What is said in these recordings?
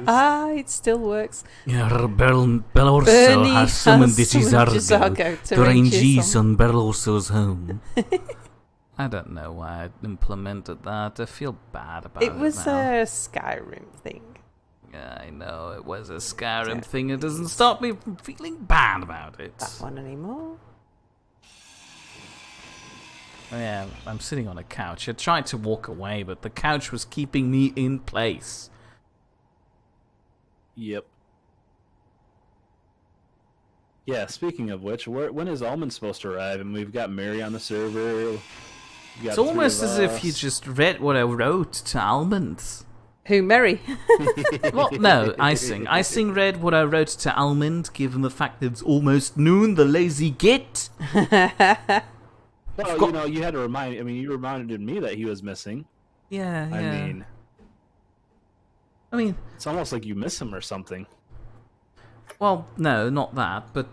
Ah, it still works. Belorso has summoned Gisargo to range on Belorso's home. I don't know why I implemented that. I feel bad about it now. It was a Skyrim thing. Yeah, I know, it was a Skyrim thing. It doesn't stop me from feeling bad about it. That one anymore? Oh yeah, I'm sitting on a couch. I tried to walk away, but the couch was keeping me in place. Yep. Yeah, speaking of which, when is Almond supposed to arrive? And we've got Mary on the server. It's almost as if you just read what I wrote to Almond. Who, Mary? Well, no, Icing. Icing read what I wrote to Almond, given the fact that it's almost noon, the lazy git. Well, you know, you had to remind... I mean, you reminded me that he was missing. Yeah. I mean... It's almost like you miss him or something. Well, no, not that, but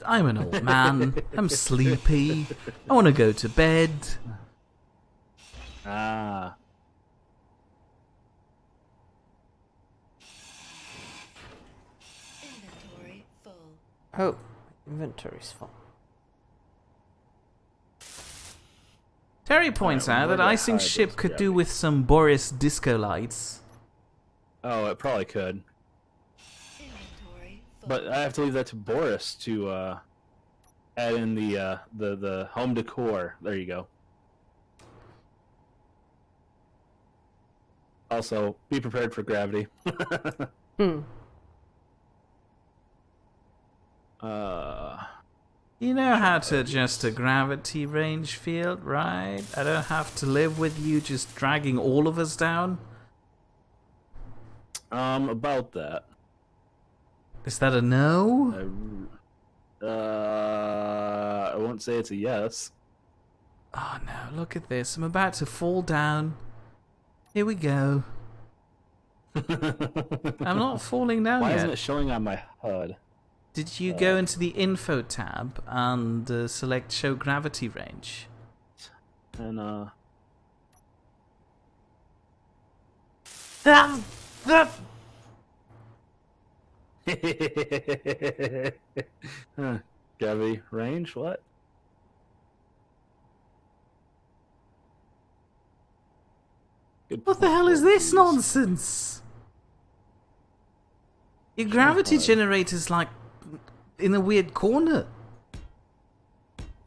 I'm an old man. I'm sleepy. I want to go to bed. Ah. Inventory full. Oh, inventory's full. Terry points out that Icing's ship could do with some Boris disco lights. Oh, it probably could. Inventory full. But I have to leave that to Boris to add in the home decor. There you go. Also, be prepared for gravity. You know how to adjust a gravity range field, right? I don't have to live with you just dragging all of us down. About that. Is that a no? I won't say it's a yes. Oh no, look at this. I'm about to fall down. Here we go. I'm not falling down Why yet. isn't it showing on my HUD? Did you go into the info tab and select show gravity range? And gravity range? What? Good What the hell is this nonsense? Your gravity generator's like in a weird corner.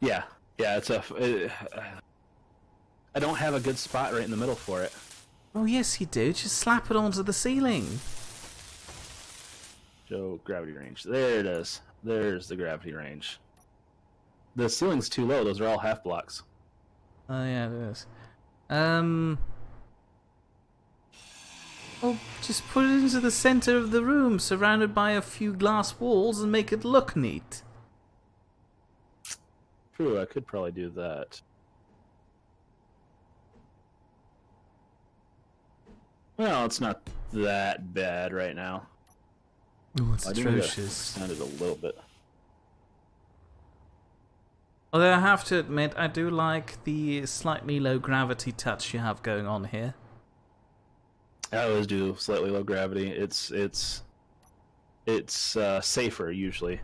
Yeah, it's I don't have a good spot right in the middle for it. Oh yes you do, just slap it onto the ceiling. Show gravity range. There it is. There's the gravity range. The ceiling's too low, those are all half blocks. Oh yeah, it is. Well, just put it into the center of the room, surrounded by a few glass walls, and make it look neat. True, I could probably do that. Well, it's not that bad right now. Oh, it's I do need to atrocious. extend it a little bit. Although I have to admit, I do like the slightly low gravity touch you have going on here. I always do slightly low gravity. It's safer usually.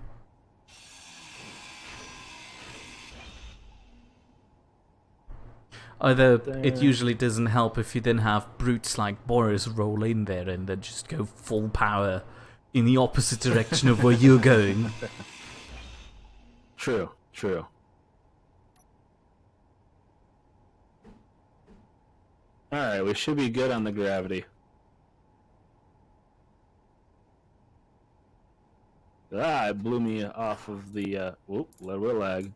Although it usually doesn't help if you then have brutes like Boris roll in there and then just go full power in the opposite direction of where you're going. True. Alright, we should be good on the gravity. It blew me off of the, whoop, little lag.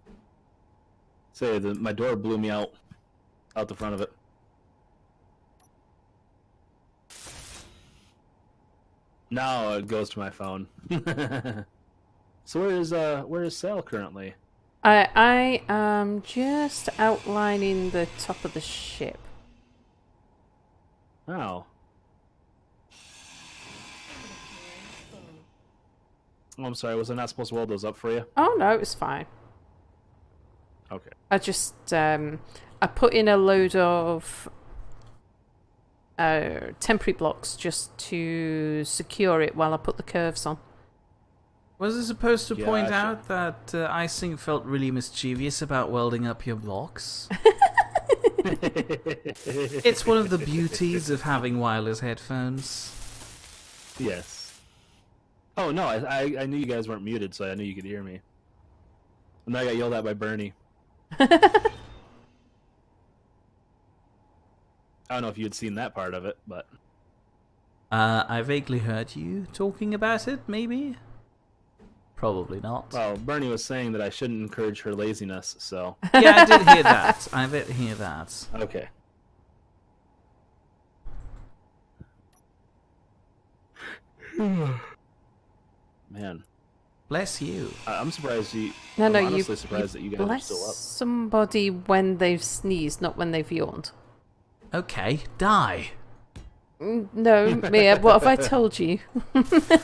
Say, my door blew me out the front of it. Now it goes to my phone. So where is Sal currently? I am just outlining the top of the ship. Oh. Oh, I'm sorry, was I not supposed to weld those up for you? Oh no, it's fine. Okay. I just I put in a load of temporary blocks just to secure it while I put the curves on. Was it supposed to point Gotcha. out that Icing felt really mischievous about welding up your blocks? It's one of the beauties of having wireless headphones. Yes. Oh no, I knew you guys weren't muted, so I knew you could hear me. And then I got yelled at by Bernie. I don't know if you had seen that part of it, but I vaguely heard you talking about it, maybe? Probably not. well, Bernie was saying that I shouldn't encourage her laziness, so Yeah, I did hear that. I did hear that. okay. Man, Bless you. I'm surprised you. No, I'm no, honestly you surprised that you guys are bless still up. somebody when they've sneezed, not when they've yawned. Okay, die. No, Mia, what have I told you?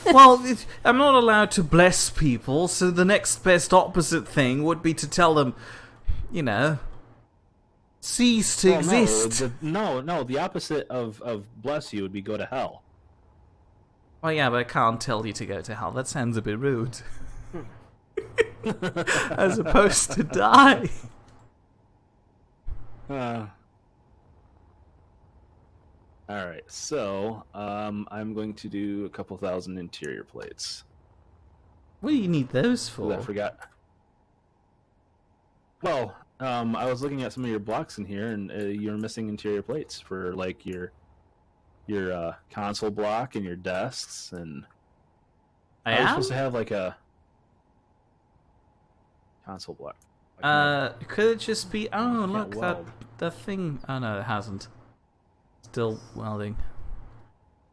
Well, I'm not allowed to bless people, so the next best opposite thing would be to tell them, you know, cease to Well, exist. No, the opposite of bless you would be go to hell. Oh yeah, but I can't tell you to go to hell. That sounds a bit rude. As opposed to die. Alright, so I'm going to do a couple thousand interior plates. What do you need those Oh, I for? forgot. Well, I was looking at some of your blocks in here, and you're missing interior plates for like your console block and your desks, and I was am? supposed to have like a console block. Like Could it just be... Oh, can't look, weld. the thing... Oh no, it hasn't. Still welding.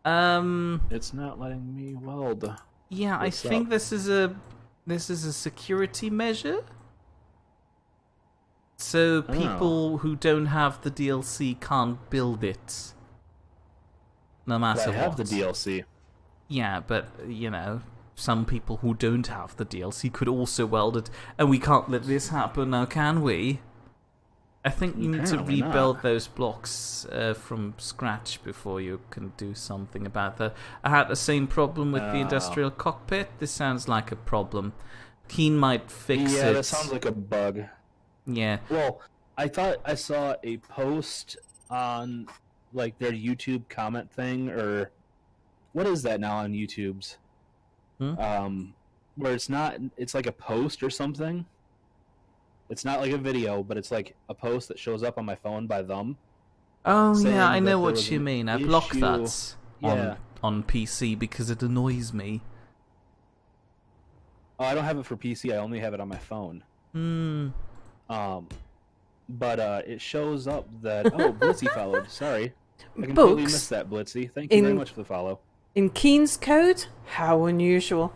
it's not letting me weld. Yeah, What's I think up? this is a security measure. So people who don't have the DLC can't build it. No But matter I have what. the DLC. Yeah, but you know, some people who don't have the DLC could also weld it, and we can't let this happen now, can we? I think you need to Apparently not. rebuild those blocks from scratch before you can do something about that. I had the same problem with the Oh. industrial cockpit. This sounds like a problem. Keen might fix it. Yeah, that sounds like a bug. Yeah. Well, I thought I saw a post on like their YouTube comment thing, or what is that now on YouTube's? Where it's like a post or something. It's not like a video, but it's like a post that shows up on my phone by them. Oh saying yeah, I that know there what was you an mean. I block issue. that Yeah. on PC because it annoys me. Oh, I don't have it for PC. I only have it on my phone. But it shows up that Blitzy followed. Sorry, I completely Books missed that, Blitzy. Thank you very in- much for the follow. In Keen's code? How unusual.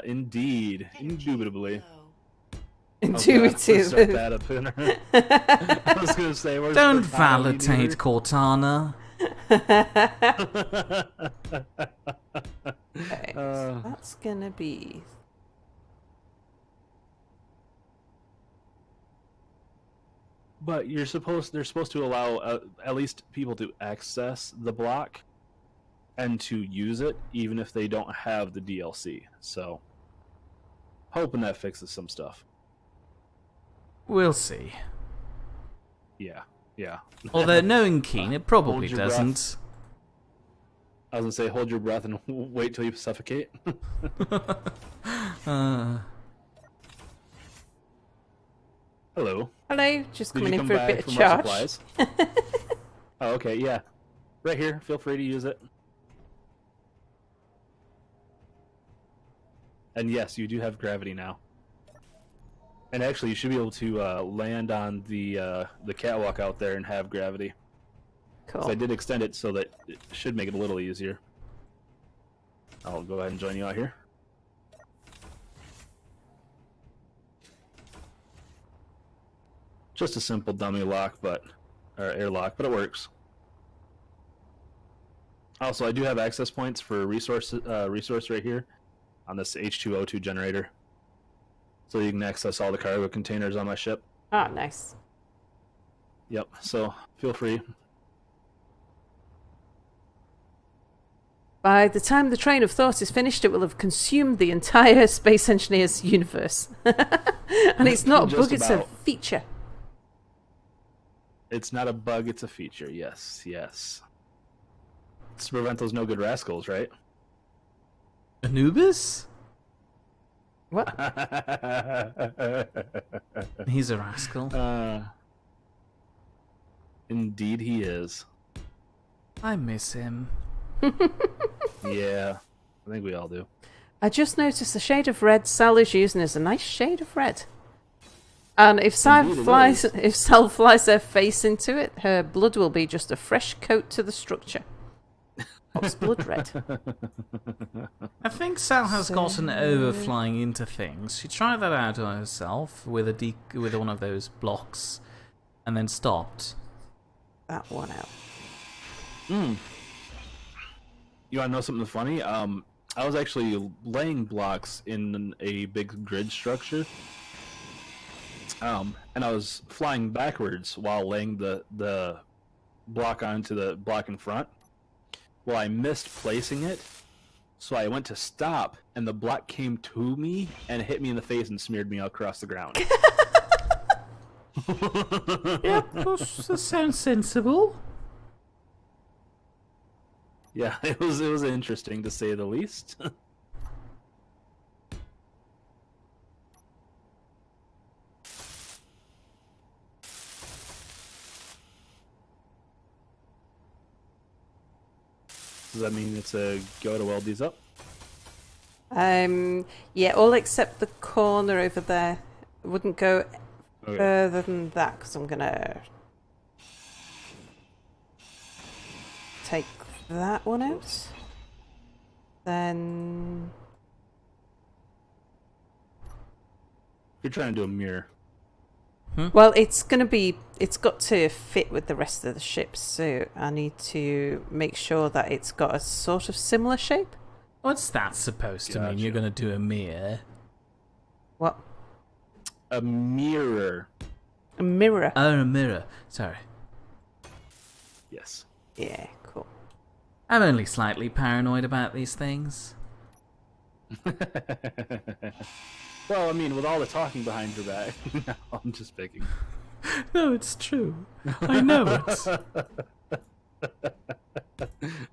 Indeed, indubitably. Intuitive. Start that up in her. I was gonna say, where's Don't Cortana, you validate neuter? Cortana. Okay, so that's gonna be... But they're supposed to allow at least people to access the block and to use it, even if they don't have the DLC. So, hoping that fixes some stuff. We'll see. Yeah. Although knowing Keen, it probably Hold your breath. doesn't. I was gonna say, hold your breath and wait till you suffocate. Hello. Hello, just Did coming you in come for a back bit of for more charge. supplies? Oh, okay, yeah. Right here. Feel free to use it. And yes, you do have gravity now. And actually, you should be able to land on the catwalk out there and have gravity. Cool. So I did extend it so that it should make it a little easier. I'll go ahead and join you out here. Just a simple dummy lock, or airlock, but it works. Also, I do have access points for resource right here on this H2O2 generator, so you can access all the cargo containers on my ship. Ah, nice. Yep. So feel free. By the time the train of thought is finished, it will have consumed the entire Space Engineers universe. And it's not a bug, it's a feature. It's not a bug, it's a feature. Yes, yes. It's to prevent those no good rascals, right? Anubis? What? He's a rascal. Indeed he is. I miss him. Yeah, I think we all do. I just noticed the shade of red Sal is using is a nice shade of red. And if Sal flies her face into it, her blood will be just a fresh coat to the structure. What's blood red? I think Sal has gotten over flying into things. She tried that out on herself with one of those blocks, and then stopped. That one out. You want to know something funny? I was actually laying blocks in a big grid structure, and I was flying backwards while laying the block onto the block in front. Well, I missed placing it, so I went to stop, and the block came to me and hit me in the face and smeared me across the ground. Yep, that sounds sensible. Yeah, it was interesting to say the least. Does that mean it's a go to weld these up? Yeah, all except the corner over there. Wouldn't go further than that because I'm gonna take that one out. Then You're trying to do a mirror. well, it's got to fit with the rest of the ship, so I need to make sure that it's got a sort of similar shape. What's that supposed to mean? You're going to do a mirror? What? A mirror. A mirror. Oh, a mirror. Sorry. Yes. Yeah, cool. I'm only slightly paranoid about these things. Well, I mean, with all the talking behind your back. No, I'm just picking. No, it's true. I know it.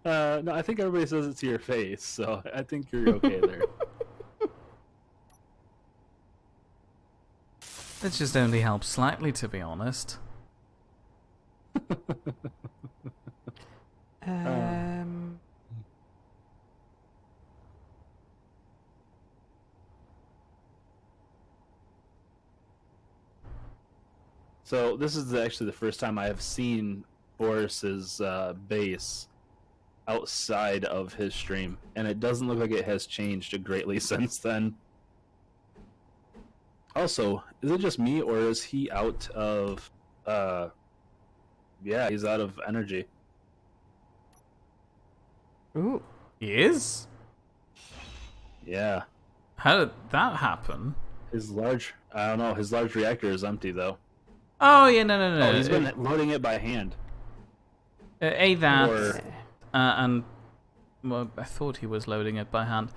No, I think everybody says it to your face, so I think you're okay there. It just only helps slightly, to be honest. So this is actually the first time I have seen Boris's base outside of his stream, and it doesn't look like it has changed greatly since then. Also, is it just me, or is he out of... yeah, he's out of energy. Ooh. He is? Yeah. How did that happen? His large... I don't know, his large reactor is empty, though. Oh, yeah, no. Oh, he's been loading it by hand. That, and... Well, I thought he was loading it by hand.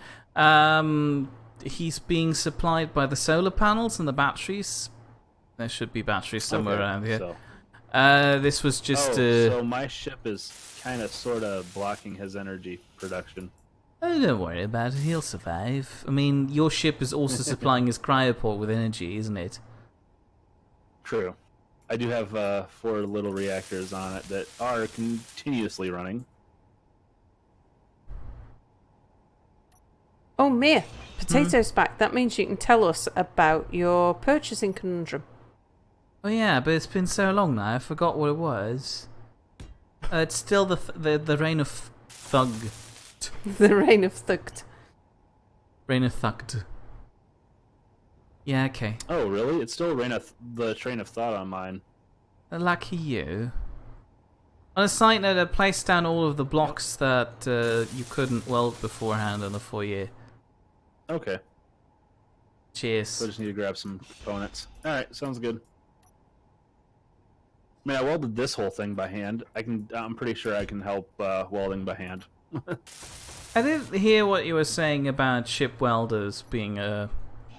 He's being supplied by the solar panels and the batteries. There should be batteries somewhere around here. So. This was just... so my ship is kind of, sort of blocking his energy production. Oh, don't worry about it. He'll survive. I mean, your ship is also supplying his cryoport with energy, isn't it? True. I do have 4 little reactors on it that are continuously running. Oh, Mia, Potato's back. That means you can tell us about your purchasing conundrum. Oh yeah, but it's been so long now. I forgot what it was. It's still the reign of thug. The reign of thugged. Reign of thugged. Yeah, okay. Oh, really? It's still the train of thought on mine. Lucky you. On a side note, I placed down all of the blocks that you couldn't weld beforehand on the foyer. Okay. Cheers. So I just need to grab some components. Alright, sounds good. I mean, I welded this whole thing by hand. I'm pretty sure I can help welding by hand. I did hear what you were saying about ship welders being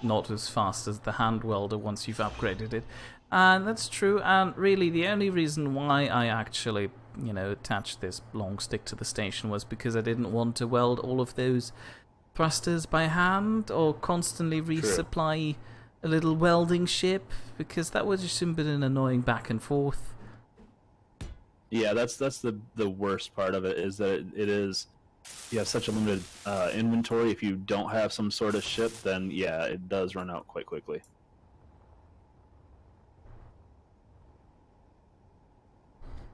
not as fast as the hand welder once you've upgraded it. And that's true, and really the only reason why I actually, attached this long stick to the station was because I didn't want to weld all of those thrusters by hand or constantly resupply a little welding ship, because that would just have been an annoying back and forth. Yeah, that's the worst part of it, is that it is, you have such a limited inventory. If you don't have some sort of ship, then yeah, it does run out quite quickly.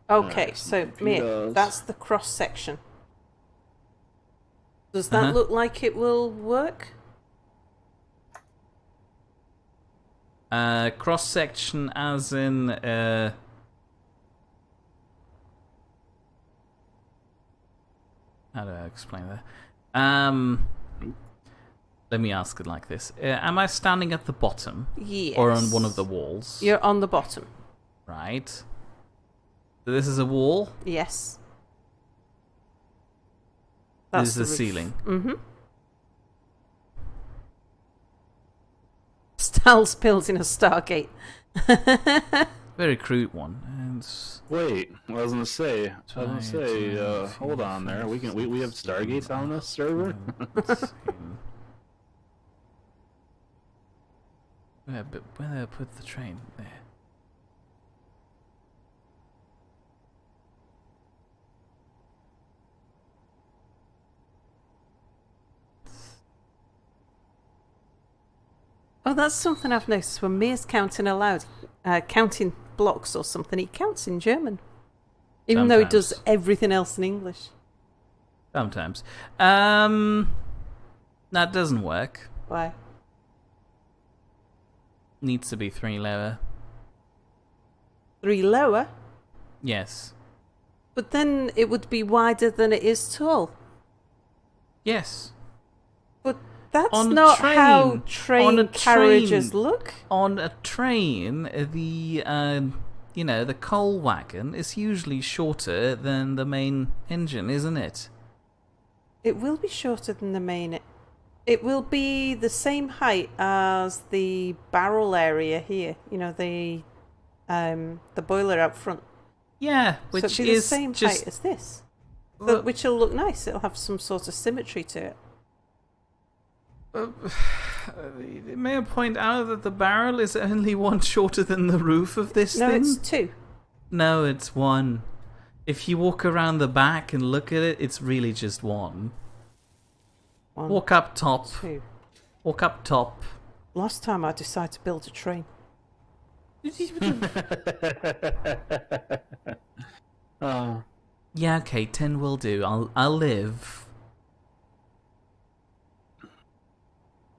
Okay, Nice. so Mia, that's the cross section. Does that look like it will work? Cross section as in how do I explain that? Let me ask it like this. Am I standing at the bottom? Yes. Or on one of the walls? You're on the bottom. Right. So this is a wall? Yes. This is the roof. ceiling? Mm-hmm. Stal's building a Stargate. Very crude one. And Wait, I was gonna say, hold on there. We have Stargates on this server. Yeah, but where did I put the train? There. Oh, that's something I've noticed. When Mia's counting aloud, counting blocks or something, he counts in German. Even though he does everything else in English. Sometimes. That doesn't work. Why? Needs to be 3 lower. 3 lower? Yes. But then it would be wider than it is tall. Yes. But that's On not train, how train carriages look. On a train, the the coal wagon is usually shorter than the main engine, isn't it? It will be shorter than the main. It will be the same height as the barrel area here. The boiler out front. Yeah, which so it'll be is the same just height as this. So, which will look nice. It'll have some sort of symmetry to it. May I point out that the barrel is only 1 shorter than the roof of this thing? No, it's 2. No, it's 1. If you walk around the back and look at it, it's really just 1. 1, Walk up top. 2. Walk up top. Last time I decided to build a train. Yeah, okay, 10 will do. I'll live.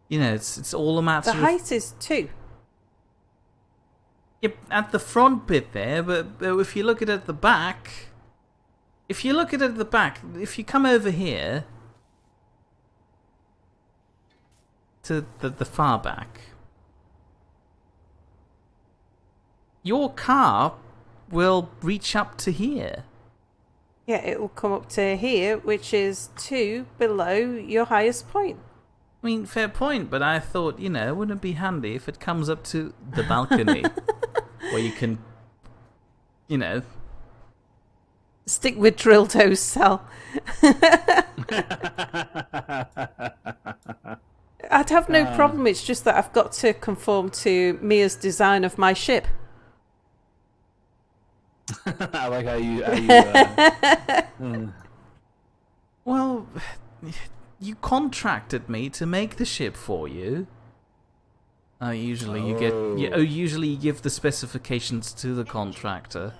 It's all a matter The of... height is 2. Yep, at the front bit there, but if you look at it at the back... If you look at it at the back, if you come over here... to the far back... your car will reach up to here. Yeah, it will come up to here, which is 2 below your highest point. I mean, fair point, but I thought, wouldn't it be handy if it comes up to the balcony where you can, Stick with drill toes, Sal. I'd have no problem, it's just that I've got to conform to Mia's design of my ship. I like how you Well, you contracted me to make the ship for you. Usually you give the specifications to the contractor.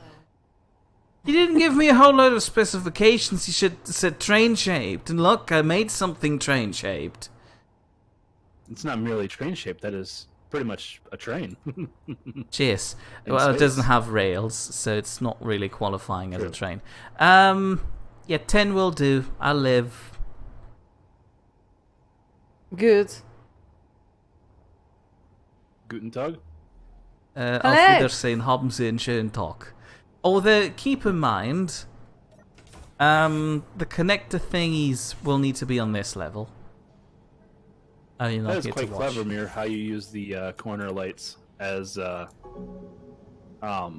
You didn't give me a whole load of specifications. You should have said train-shaped. And look, I made something train-shaped. It's not merely train-shaped. That is pretty much a train. Cheers. In Well, space. it doesn't have rails, so it's not really qualifying as a train. Yeah, 10 will do. I'll live. Good. Guten Tag. Auf Wiedersehen, haben Sie einen schönen Tag. Although, keep in mind, the connector thingies will need to be on this level. Oh, you're not That is here quite to watch. clever, Mir, how you use the corner lights as Yeah, I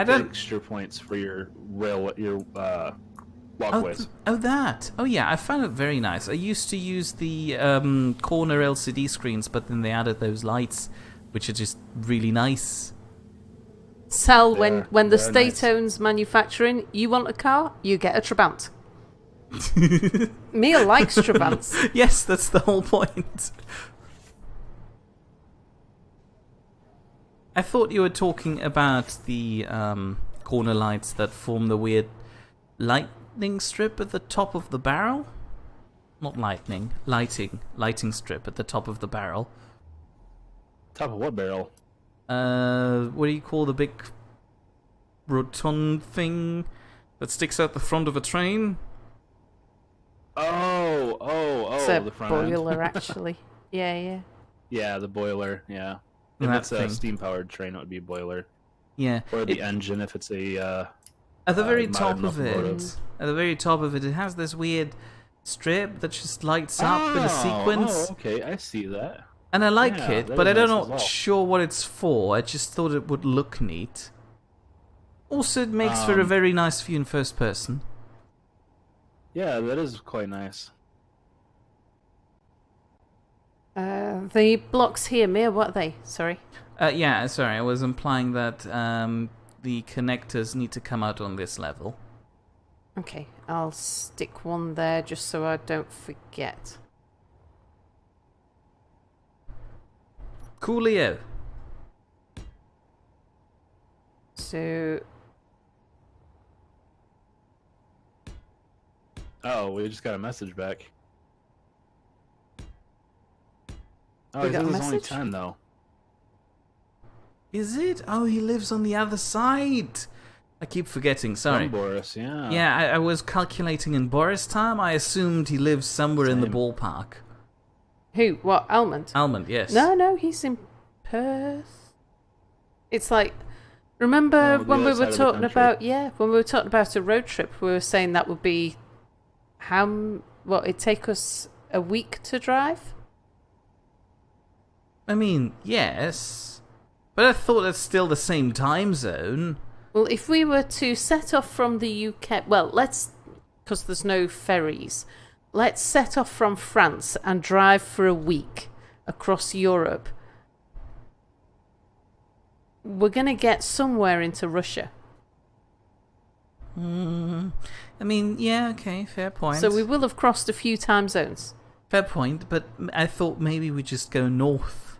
don't. extra points for your Oh, walkways. that. Oh, yeah, I found it very nice. I used to use the corner LCD screens, but then they added those lights, which are just really nice. Sal, when the They're state nice. owns manufacturing, you want a car, you get a Trabant. Mia likes Trabants. Yes, that's the whole point. I thought you were talking about the corner lights that form the weird lightning strip at the top of the barrel. Not lighting strip at the top of the barrel. Top of what barrel? What do you call the big rotund thing that sticks out the front of a train? It's a the front end. boiler, actually. Yeah. Yeah, the boiler. Yeah. If That it's a thing. steam-powered train, it would be a boiler, Yeah. or the engine if it's a. At the very modern top of locomotive. it has this weird strip that just lights up in a sequence. Oh, okay, I see that. And I like Yeah, it, that but is I don't nice as know well. sure what it's for. I just thought it would look neat. Also, it makes for a very nice view in first person. Yeah, that is quite nice. The blocks here, Mia, what are they? Sorry. Yeah, sorry, I was implying that the connectors need to come out on this level. Okay, I'll stick one there just so I don't forget. Coolio. So, Oh, we just got a message back. Oh, We it got a says it's only message? 10 though. Is it? Oh, he lives on the other side. I keep forgetting, sorry. From Boris, yeah. Yeah, I was calculating in Boris time. I assumed he lives somewhere in the Same. ballpark. who? What? Almond? Almond, yes. No, he's in Perth. It's like, remember Oh, the when we other were side of the talking country. about, when we were talking about a road trip, we were saying that would be it'd take us a week to drive? I mean, yes. But I thought that's still the same time zone. Well, if we were to set off from the UK, because there's no ferries, let's set off from France and drive for a week across Europe. We're going to get somewhere into Russia. I mean, yeah, okay, fair point. So we will have crossed a few time zones. Fair point, but I thought maybe we just go north.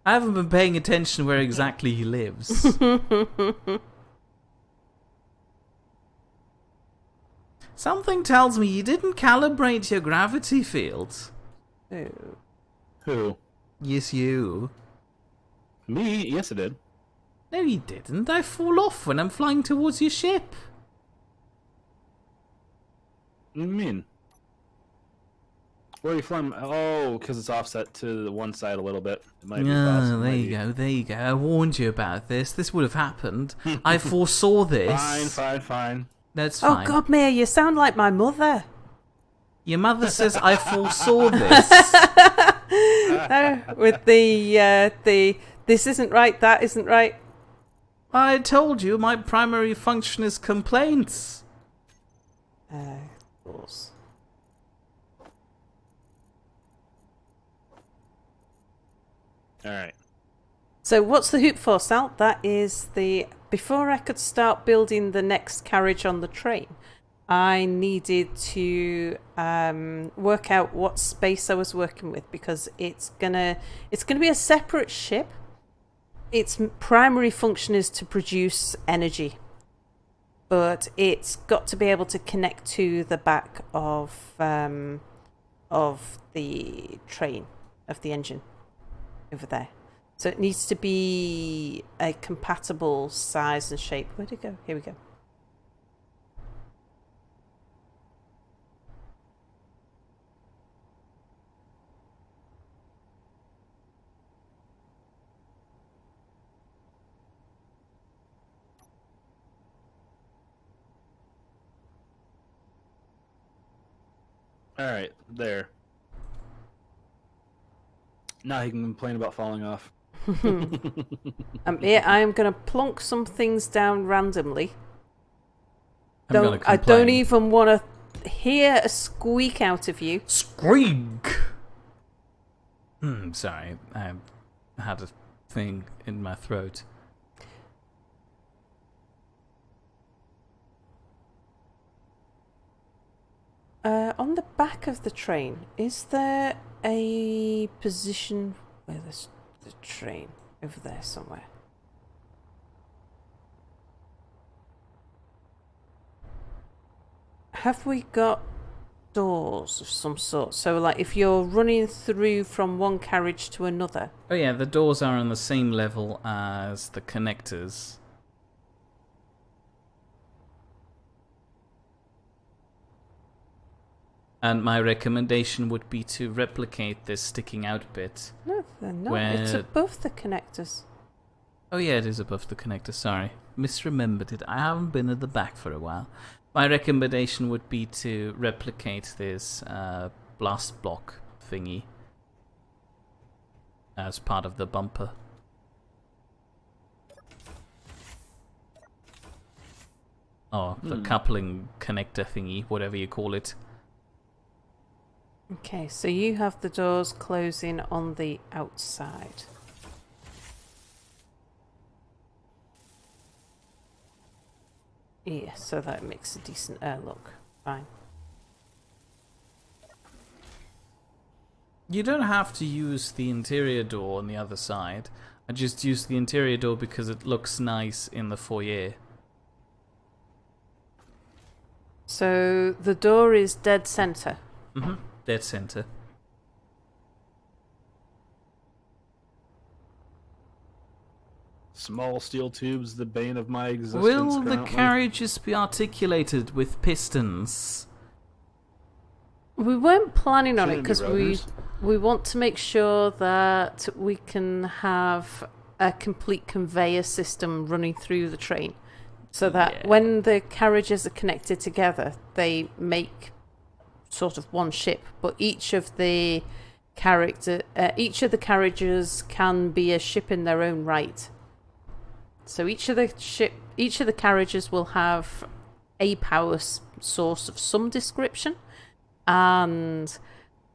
I haven't been paying attention where exactly he lives. Something tells me you didn't calibrate your gravity field. Oh. Who? Yes, you. Me? Yes, it did. No, you didn't. I fall off when I'm flying towards your ship. What do you mean? Where are you flying? Oh, because it's offset to the one side a little bit. It might be possible. There you go. I warned you about this. This would have happened. I foresaw this. Fine. That's Oh fine. God, Mia, you sound like my mother. Your mother says I foresaw this. With the this isn't right, that isn't right. I told you my primary function is complaints. Of course. All right. So what's the hoop for, Sal? That is before I could start building the next carriage on the train, I needed to work out what space I was working with, because it's gonna be a separate ship. Its primary function is to produce energy, but it's got to be able to connect to the back of the train, of the engine over there. So it needs to be a compatible size and shape. Where'd it go? Here we go. Alright, there. Now he can complain about falling off. Yeah, I am going to plonk some things down randomly. I'm gonna I don't complain. even want to hear a squeak out of you. Squeak! Sorry, I had a thing in my throat. On the back of the train, is there a position where there's the train over there somewhere? Have we got doors of some sort? So, like, if you're running through from one carriage to another. Oh yeah, the doors are on the same level as the connectors. And my recommendation would be to replicate this sticking out bit. No, they're not. Where... It's above the connectors. Oh yeah, it is above the connector, sorry. Misremembered it. I haven't been at the back for a while. My recommendation would be to replicate this blast block thingy as part of the bumper. Or the coupling connector thingy, whatever you call it. Okay, so you have the doors closing on the outside. Yeah, so that makes a decent airlock. Fine. You don't have to use the interior door on the other side. I just use the interior door because it looks nice in the foyer. So the door is dead center. Mm-hmm. Dead center. Small steel tubes, the bane of my existence. Will the currently. carriages be articulated with pistons? We weren't planning on it Shouldn't be because rotors. we want to make sure that we can have a complete conveyor system running through the train, so that Yeah. when the carriages are connected together, they make sort of one ship. But each of the carriages can be a ship in their own right. So each of the carriages will have a power source of some description, and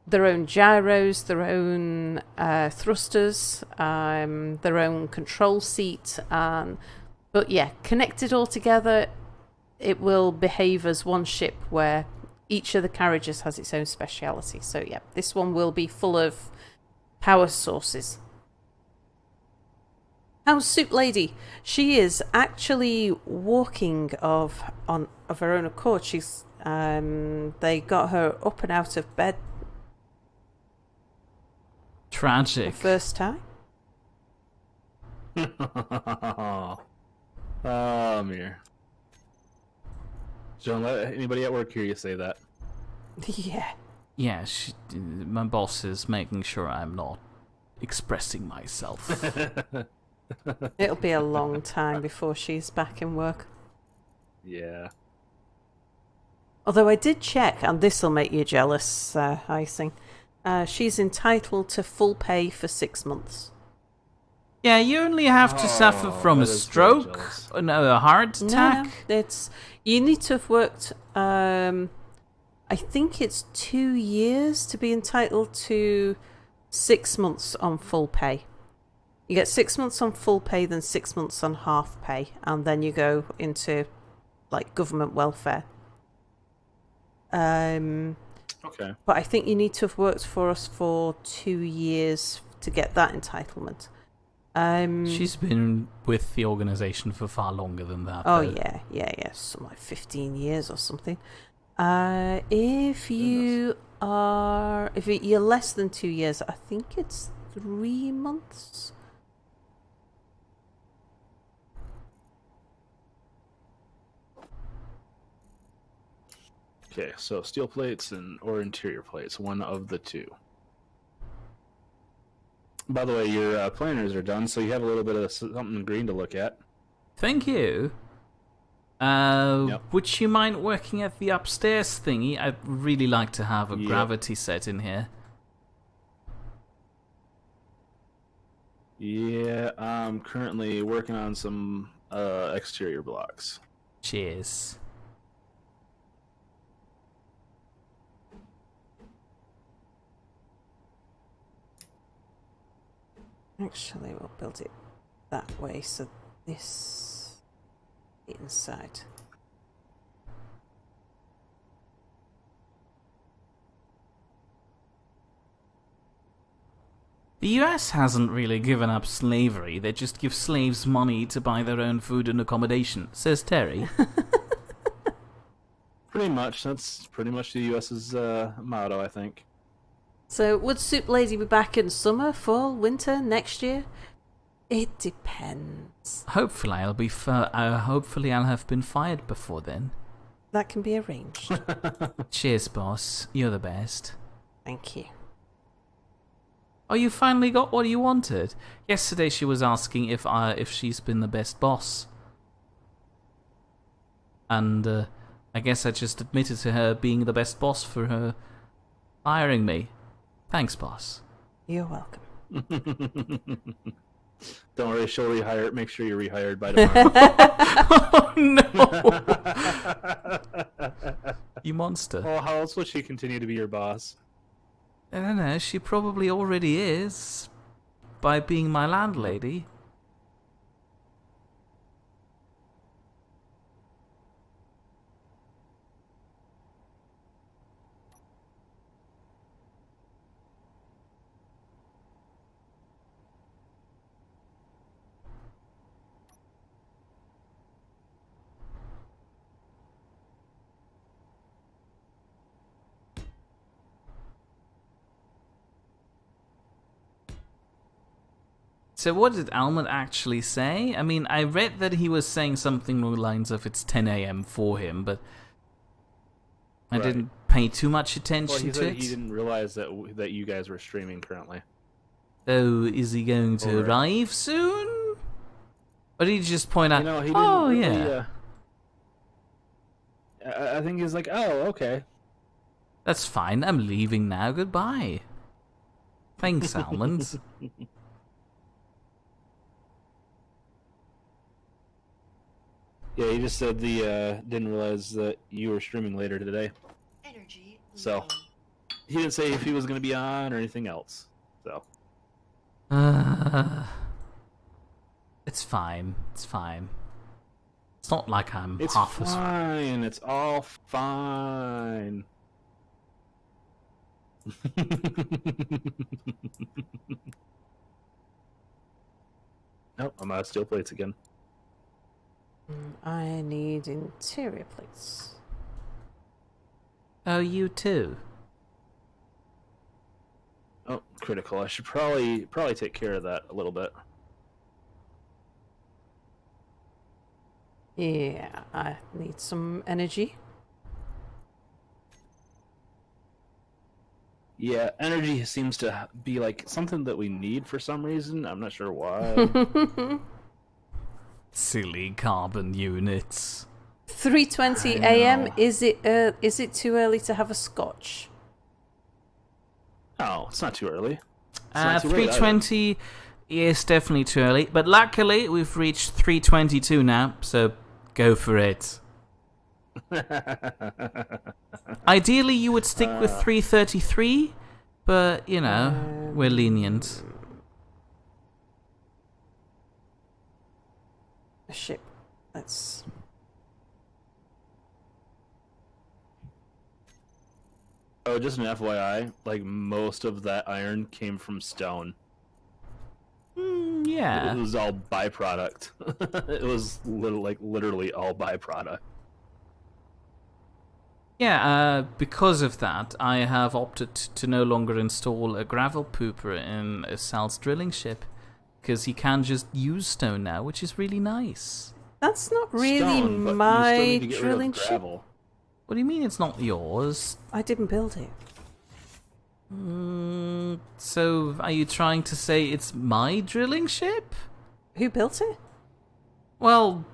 their own gyros, their own thrusters, their own control seat, but yeah, connected all together, it will behave as one ship where each of the carriages has its own speciality. So yeah, this one will be full of power sources. How's Soup Lady? She is actually walking of her own accord. She's they got her up and out of bed Tragic. the first time. Oh, Mir. Don't let anybody at work hear you say that. Yeah. Yeah, my boss is making sure I'm not expressing myself. It'll be a long time before she's back in work. Yeah. Although I did check, and this'll make you jealous, Icing. She's entitled to full pay for 6 months. Yeah, you only have to suffer from that a is stroke, very jealous. no, a heart attack. No, it's you need to have worked. I think it's 2 years to be entitled to 6 months on full pay. You get 6 months on full pay, then 6 months on half pay, and then you go into like government welfare. Okay. But I think you need to have worked for us for 2 years to get that entitlement. She's been with the organisation for far longer than that. Oh though. yeah, something like 15 years or something. If you're less than 2 years, I think it's 3 months. Okay, so steel plates or interior plates, one of the two. By the way, your planners are done, so you have a little bit of something green to look at. Thank you. Would you mind working at the upstairs thingy? I'd really like to have a gravity set in here. Yeah, I'm currently working on some exterior blocks. Cheers. Actually, we'll build it that way, so this inside. The US hasn't really given up slavery, they just give slaves money to buy their own food and accommodation, says Terry. Pretty much, that's pretty much the US's motto, I think. So, would Soup Lady be back in summer, fall, winter, next year? It depends. Hopefully hopefully I'll have been fired before then. That can be arranged. Cheers, boss. You're the best. Thank you. Oh, you finally got what you wanted. Yesterday she was asking if she's been the best boss. And I guess I just admitted to her being the best boss for her hiring me. Thanks, boss. You're welcome. Don't worry, she'll rehire. Make sure you're rehired by tomorrow. Oh, no! You monster. Well, how else would she continue to be your boss? I don't know, she probably already is. By being my landlady. So what did Almond actually say? I mean, I read that he was saying something along the lines of it's 10 a.m. for him, but I didn't pay too much attention to it. He didn't realize that you guys were streaming currently. So is he going to arrive soon? Or did he just point out, He didn't really, I think he's like, oh, okay. That's fine, I'm leaving now, goodbye. Thanks, Almond. Yeah, he just said didn't realize that you were streaming later today. Energy So low. he didn't say if he was going to be on or anything else. So It's fine. It's fine. It's not like I'm it's half as... fine. It's all fine. Nope, I'm out of steel plates again. I need interior plates. Oh, you too? Oh, critical. I should probably take care of that a little bit. Yeah, I need some energy. Yeah, energy seems to be like something that we need for some reason. I'm not sure why. Silly carbon units. 3:20 a.m. Is it too early to have a scotch? Oh, it's not too early. It's not too late either. 3:20 is definitely too early, but luckily we've reached 3:22 now, so go for it. Ideally, you would stick with 3:33, but you know, we're lenient. Shit. Let's... Oh, just an FYI, like most of that iron came from stone. Yeah. It was all byproduct. It was literally all byproduct. Yeah, because of that, I have opted to no longer install a gravel pooper in Sal's drilling ship, because he can just use stone now, which is really nice. That's not really Stone, but you still my need to get rid of drilling ship. gravel. What do you mean it's not yours? I didn't build it. So, are you trying to say it's my drilling ship? Who built it? Well,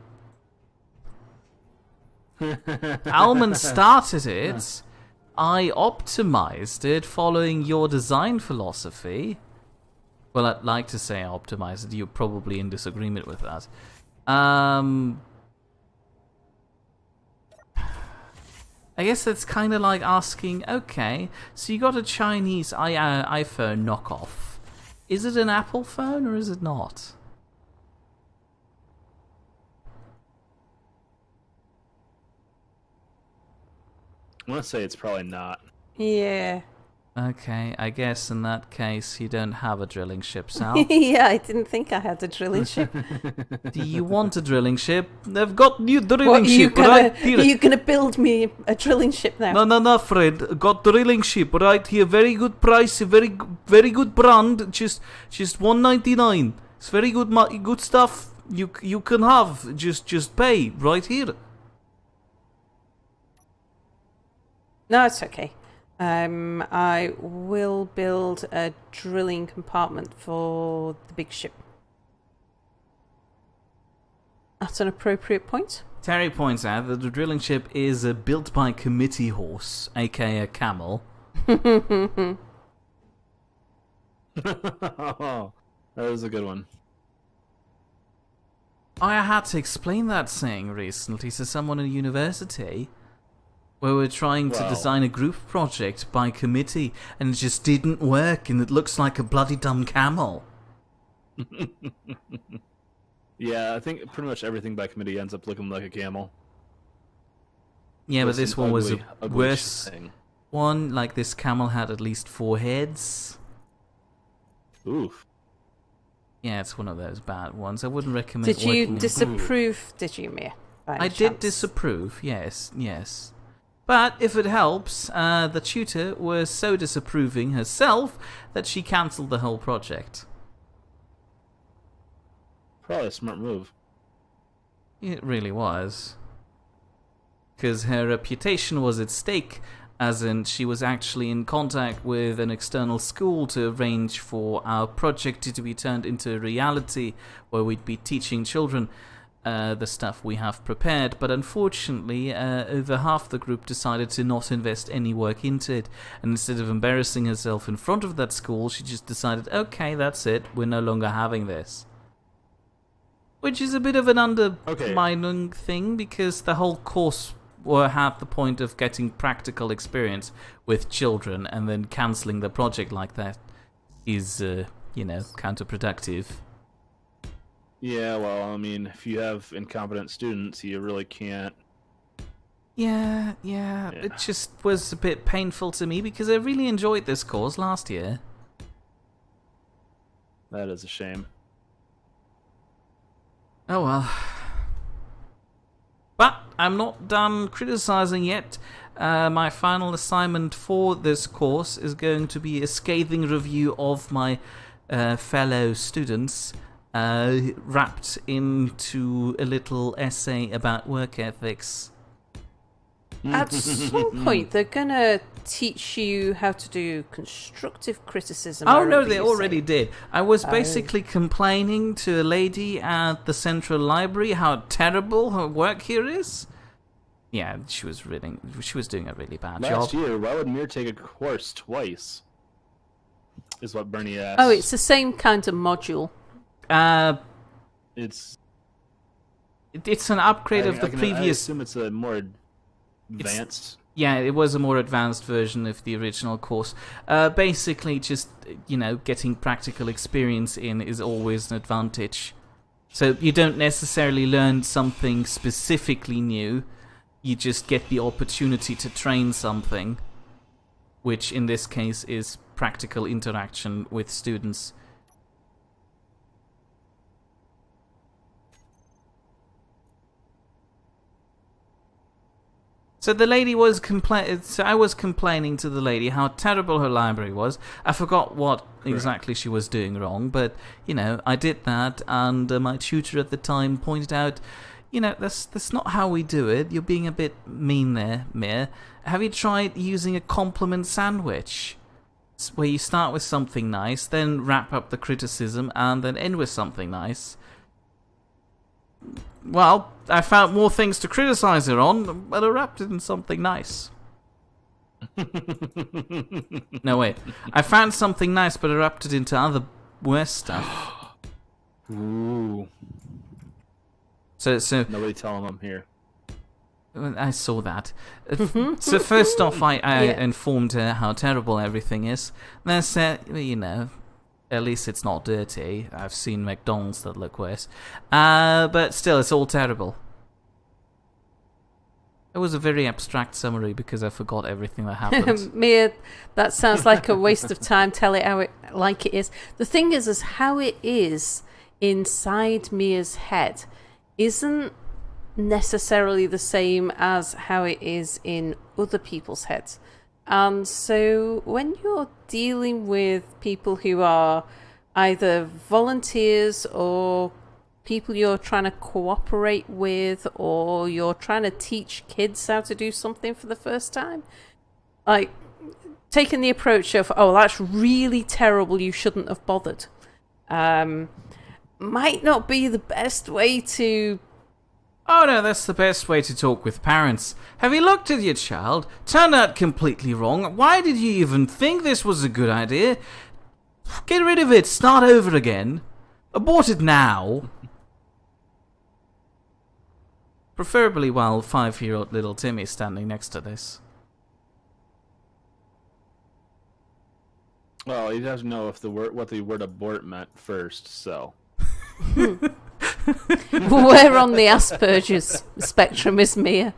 Almond started it. I optimized it following your design philosophy. Well, I'd like to say I optimized it. You're probably in disagreement with that. I guess that's kind of like asking, okay, so you got a Chinese iPhone knockoff. Is it an Apple phone or is it not? I want to say it's probably not. Yeah. Okay, I guess in that case you don't have a drilling ship, Sal. Yeah, I didn't think I had a drilling ship. Do you want a drilling ship? They've got new drilling What, ship right here. are you gonna build me a drilling ship now? No, Fred. Got drilling ship right here. Very good price. Very good brand. Just $1.99. It's very good stuff. You can have. Just pay right here. No, it's okay. I will build a drilling compartment for the big ship. At an appropriate point. Terry points out that the drilling ship is a built by committee horse, aka a camel. That was a good one. I had to explain that saying recently to someone in university. Where we're trying to design a group project by committee, and it just didn't work, and it looks like a bloody dumb camel. Yeah, I think pretty much everything by committee ends up looking like a camel. Yeah, but this one was a ugly worse thing. one. Like, this camel had at least 4 heads. Oof. Yeah, it's one of those bad ones. I wouldn't recommend Did you working- disapprove, did you, Mia? by any I did chance? disapprove, yes. But if it helps, the tutor was so disapproving herself that she cancelled the whole project. Probably a smart move. It really was. Because her reputation was at stake, as in she was actually in contact with an external school to arrange for our project to be turned into a reality where we'd be teaching children the stuff we have prepared, but unfortunately over half the group decided to not invest any work into it, and instead of embarrassing herself in front of that school, she just decided, okay, that's it, we're no longer having this. Which is a bit of an undermining thing, because the whole course had the point of getting practical experience with children, and then cancelling the project like that is, counterproductive. Yeah, well, I mean, if you have incompetent students, you really can't. Yeah, it just was a bit painful to me because I really enjoyed this course last year. That is a shame. Oh well. But I'm not done criticizing yet. My final assignment for this course is going to be a scathing review of my fellow students. Wrapped into a little essay about work ethics. At some point, they're gonna teach you how to do constructive criticism. Oh no, they already did. I was basically complaining to a lady at the Central Library how terrible her work here is. Yeah, she was doing a really bad job. Last year, why would Mir take a course twice? Is what Bernie asked. Oh, it's the same kind of module. It's an upgrade of the I previous. assume it's a more advanced. Yeah, it was a more advanced version of the original course. Basically, just getting practical experience in is always an advantage. So you don't necessarily learn something specifically new. You just get the opportunity to train something, which in this case is practical interaction with students. So the lady was So I was complaining to the lady how terrible her library was. I forgot what exactly she was doing wrong, but I did that, and my tutor at the time pointed out, that's not how we do it. You're being a bit mean there, Mir. Have you tried using a compliment sandwich, where you start with something nice, then wrap up the criticism, and then end with something nice? well, I found more things to criticize her on, but erupted in something nice. No, wait. I found something nice, but erupted into other worse stuff. Ooh. So Nobody tell him I'm here. I saw that. So first off, I informed her how terrible everything is. Then I said, you know, at least it's not dirty. I've seen McDonald's that look worse. But still, it's all terrible. It was a very abstract summary because I forgot everything that happened. Mia, that sounds like a waste of time. Tell it how it like it is. The thing is how it is inside Mia's head isn't necessarily the same as how it is in other people's heads. And so when you're dealing with people who are either volunteers or people you're trying to cooperate with, or you're trying to teach kids how to do something for the first time, like taking the approach of, oh, that's really terrible, you shouldn't have bothered, might not be the best way to... Oh no, that's the best way to talk with parents. Have you looked at your child? Turned out completely wrong. Why did you even think this was a good idea? Get rid of it. Start over again. Abort it now. Preferably while 5-year-old little Timmy's standing next to this. Well, you'd have to know if what the word abort meant first, so... Where on the Asperger's spectrum is Mia?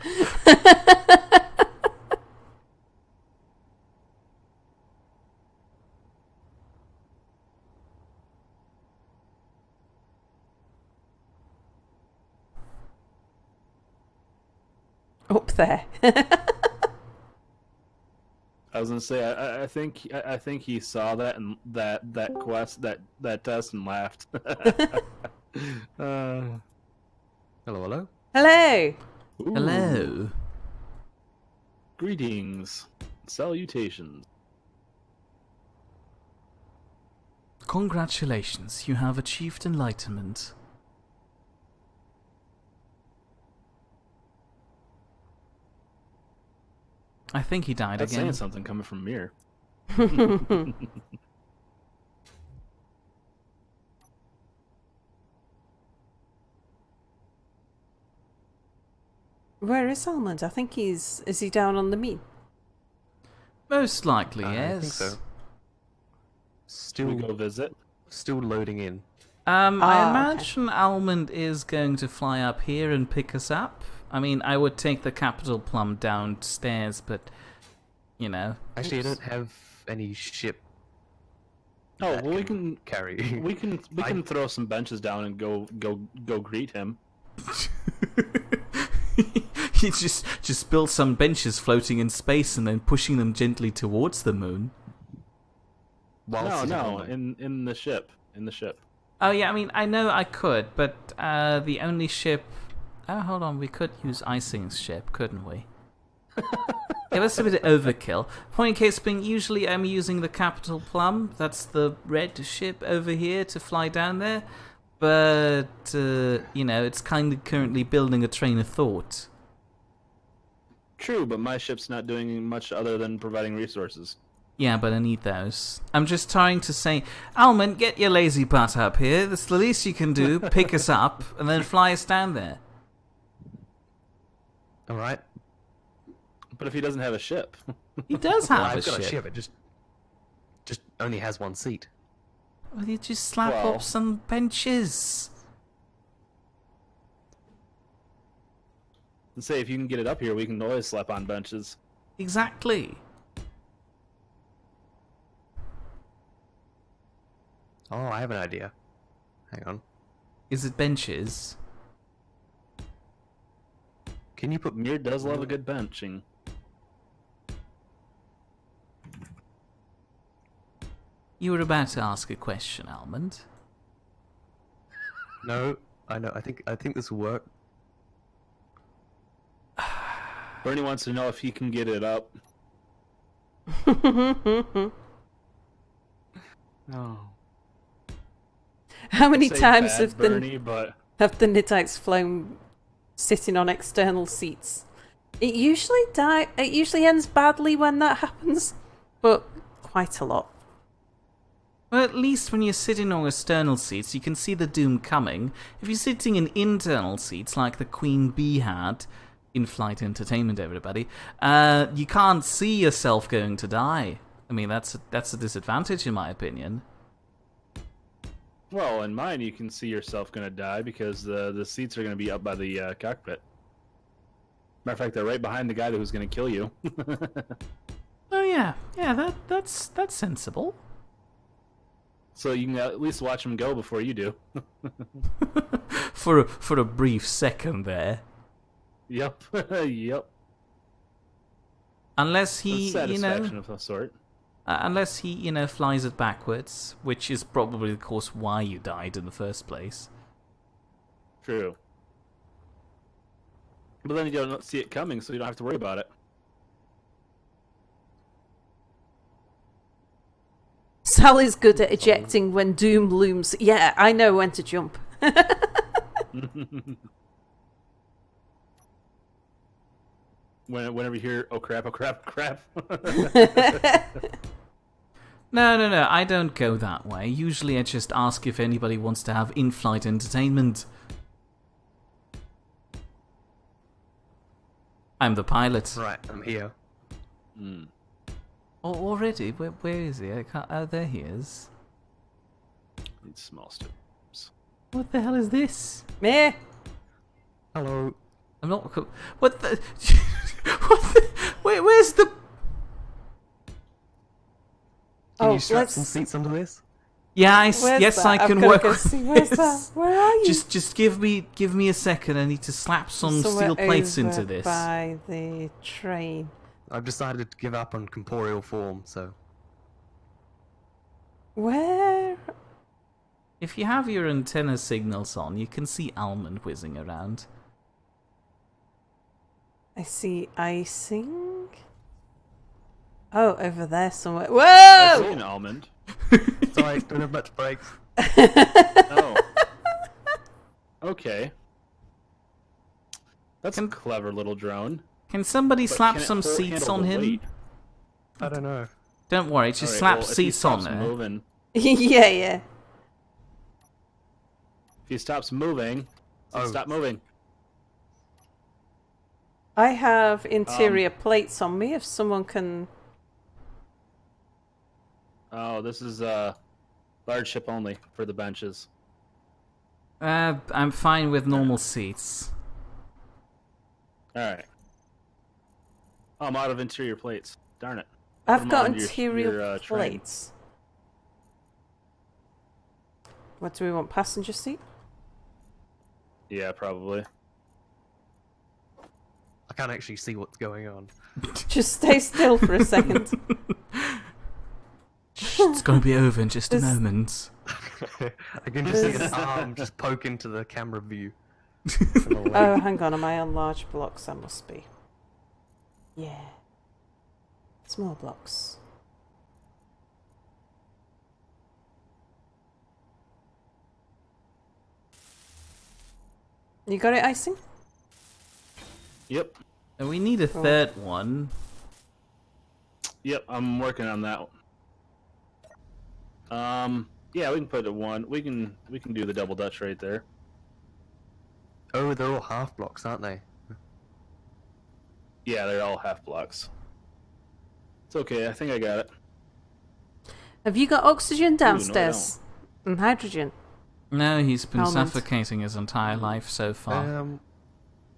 Up there. I was gonna say, I think he saw that and that quest that test and laughed. Hello, hello. Hello. Ooh. Hello. Greetings, salutations. Congratulations, you have achieved enlightenment. I think he died That's again. saying something coming from Mir. Where is Almond? I think is he down on the mean? Most likely, I yes. think so. Should we go visit? Still loading in. I okay. imagine Almond is going to fly up here and pick us up. I mean, I would take the capital plum downstairs, but, you know. Actually, I don't have any ship. Oh, that well, we can carry. we can throw some benches down and go greet him. He just built some benches floating in space and then pushing them gently towards the moon. In the ship. Oh yeah, I mean, I know I could, but the only ship... Oh, hold on, we could use Icing's ship, couldn't we? Yeah, that's a bit of overkill. Point in case being, usually I'm using the Capital Plum, that's the red ship over here, to fly down there. But, you know, it's kind of currently building a train of thought. True, but my ship's not doing much other than providing resources. Yeah, but I need those. I'm just trying to say, Almond, get your lazy butt up here. That's the least you can do. Pick us up, and then fly us down there. Alright. But if he doesn't have a ship... He does Well, have I've a got ship. a ship, it just only has one seat. Well, you just slap Well- up some benches. And say, if you can get it up here, we can always slap on benches. Exactly. Oh, I have an idea. Hang on. Is it benches? Can you put... Mir does love a good benching. You were about to ask a question, Almond. No, I know. I think this will work. Bernie wants to know if he can get it up. Oh. How many Say times bad have the Bernie, but Have the Niddites flown sitting on external seats? It usually ends badly when that happens, but quite a lot. Well, at least when you're sitting on external seats, you can see the doom coming. If you're sitting in internal seats, like the Queen Bee had, in-flight entertainment, everybody, you can't see yourself going to die. I mean, that's a disadvantage, in my opinion. Well, in mine, you can see yourself going to die because the seats are going to be up by the cockpit. Matter of fact, they're right behind the guy who's going to kill you. Oh yeah, that's sensible. So you can at least watch him go before you do. for a brief second there. Yep, yep. Unless he, Satisfaction of some sort. Unless he, flies it backwards, which is probably, of course, why you died in the first place. True. But then you don't see it coming, so you don't have to worry about it. Sally's good at ejecting when doom looms. Yeah, I know when to jump. Whenever you hear, oh crap, crap. No, I don't go that way. Usually I just ask if anybody wants to have in-flight entertainment. I'm the pilot. Right, I'm here. Mm. Oh, already? Where is he? I can't... Oh, there he is. Need small steps. What the hell is this? Meh. Hello. I'm not... What the... What the... Where's the... Can you strap some seats under this? Yeah, Where's yes, that? I can I've gotta work go with see. Where's that? Where are you? Just give me a second. I need to slap some Somewhere steel plates over into this. by the train. I've decided to give up on corporeal form, so... Where? If you have your antenna signals on, you can see almond whizzing around. I see icing. Oh, over there somewhere. I see Whoa! an almond. Sorry, don't have much brakes. Oh. Okay. That's a clever little drone. Can somebody But slap can it some hold- seats handle on the him? weight? I don't know. Don't worry, just Alright, slap well, if he seats on stops there. moving, Yeah. if he stops moving, stop moving. I have interior plates on me if someone can... Oh, this is large ship only for the benches. I'm fine with normal seats. Alright. Oh, I'm out of interior plates. Darn it. I've them got on your- interior your, train. plates. What do we want? Passenger seat? Yeah, probably. I can't actually see what's going on. Just stay still for a second. It's gonna be over in just a There's- moment. I can just see an There's- arm just poke into the camera view. Oh, hang on. Am I on large blocks? I must be. Yeah. Small blocks. You got it, icing? Yep. And we need a third one. Yep, I'm working on that one. Yeah, we can put it one. We can do the double Dutch right there. Oh, they're all half blocks, aren't they? Yeah, they're all half blocks. It's okay, I think I got it. Have you got oxygen downstairs? And hydrogen? No, he's been Almond. suffocating his entire life so far.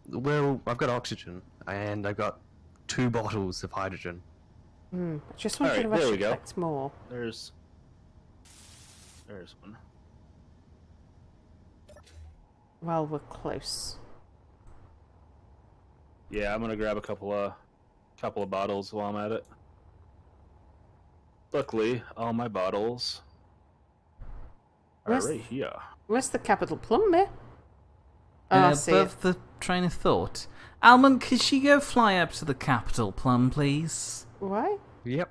Well, I've got oxygen, and I've got 2 bottles of hydrogen. I just wondered Alright, if I there we should go. collect more. There's one. Well, we're close. Yeah, I'm gonna grab a couple of bottles while I'm at it. Luckily, all my bottles are Where's- right here. Where's the capital plum, mate? Oh, I see it. Above the train of thought. Almond, could you go fly up to the Capitol Plum, please? Why? Yep.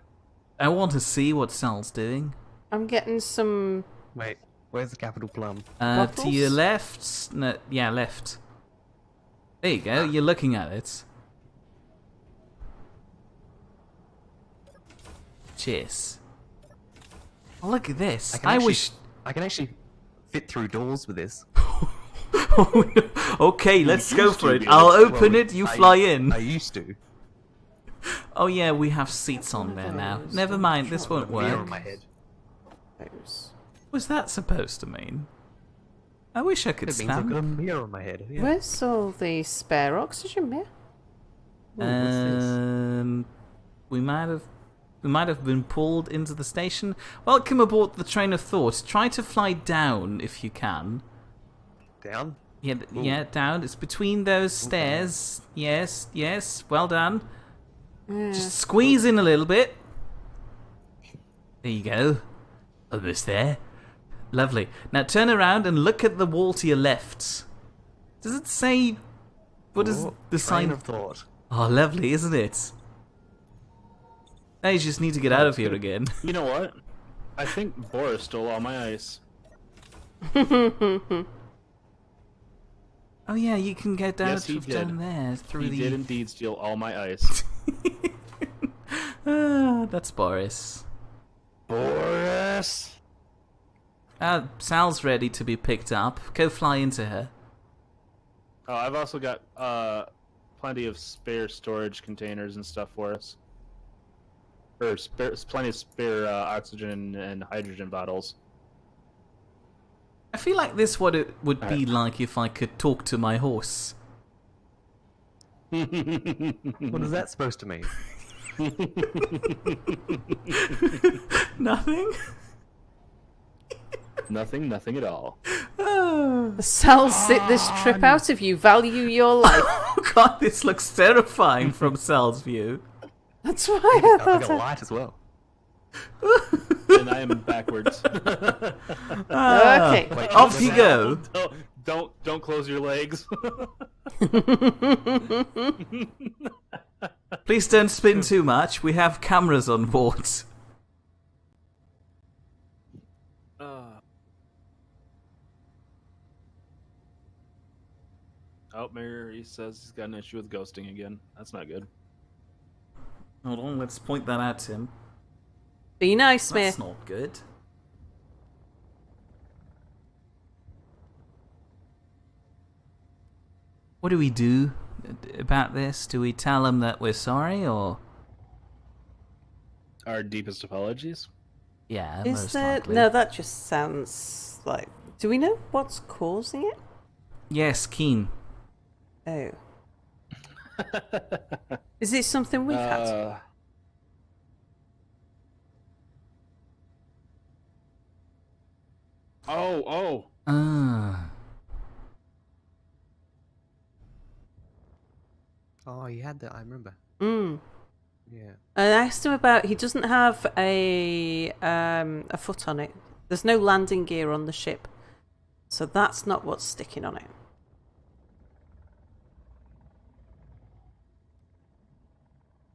I want to see what Sal's doing. I'm getting some... Wait, Where's the capital plum? To your left. No, yeah, left. There you go. You're looking at it. Cheers. Oh, look at this. I wish. I can actually fit through doors with this. Okay, let's go for it. be I'll able open it. You fly in. I used to. Oh yeah, we have seats on there now. Never mind. This won't Mirror work. on my head. What's that supposed to mean? I wish I could It means I've got a stand. mirror on my head. Yeah. Where's all the spare oxygen, Mia? We might have been pulled into the station. Welcome aboard the train of thought. Try to fly down if you can. Down? Yeah, yeah, down. It's between those stairs. Yes, yes. Well done. Just squeeze in a little bit. There you go. Almost there. Lovely. Now turn around and look at the wall to your left. Does it say... What is the sign? Train of thought. Oh, lovely, isn't it? Now you just need to get out of here again. You know what? I think Boris stole all my ice. Oh yeah, you can get down, Yes, he down did. there through He the... did indeed steal all my ice. That's Boris. Boris! Sal's ready to be picked up. Go fly into her. Oh, I've also got plenty of spare storage containers and stuff for us. Or plenty of spare oxygen and hydrogen bottles. I feel like this what it would be like if I could talk to my horse. What is that supposed to mean? Nothing? Nothing at all. Sal, sit this trip out if you value your life. Oh god, this looks terrifying from Sal's view. That's why I I've thought got a light as well. And I am backwards. Okay. Wait, Off you go. Don't close your legs. Please don't spin too much. We have cameras on board. Oh, Mary says he's got an issue with ghosting again. That's not good. Hold on, let's point that out to him. Be nice, Mia. That's not good. What do we do about this? Do we tell him that we're sorry, or...? Our deepest apologies. Yeah, Is most there... likely. No, that just sounds like... Do we know what's causing it? Yes, Keen. Oh. Is it something we've had? Oh. Ah. Oh, you had that, I remember. Mm. Yeah. I asked him about... He doesn't have a foot on it. There's no landing gear on the ship. So that's not what's sticking on it.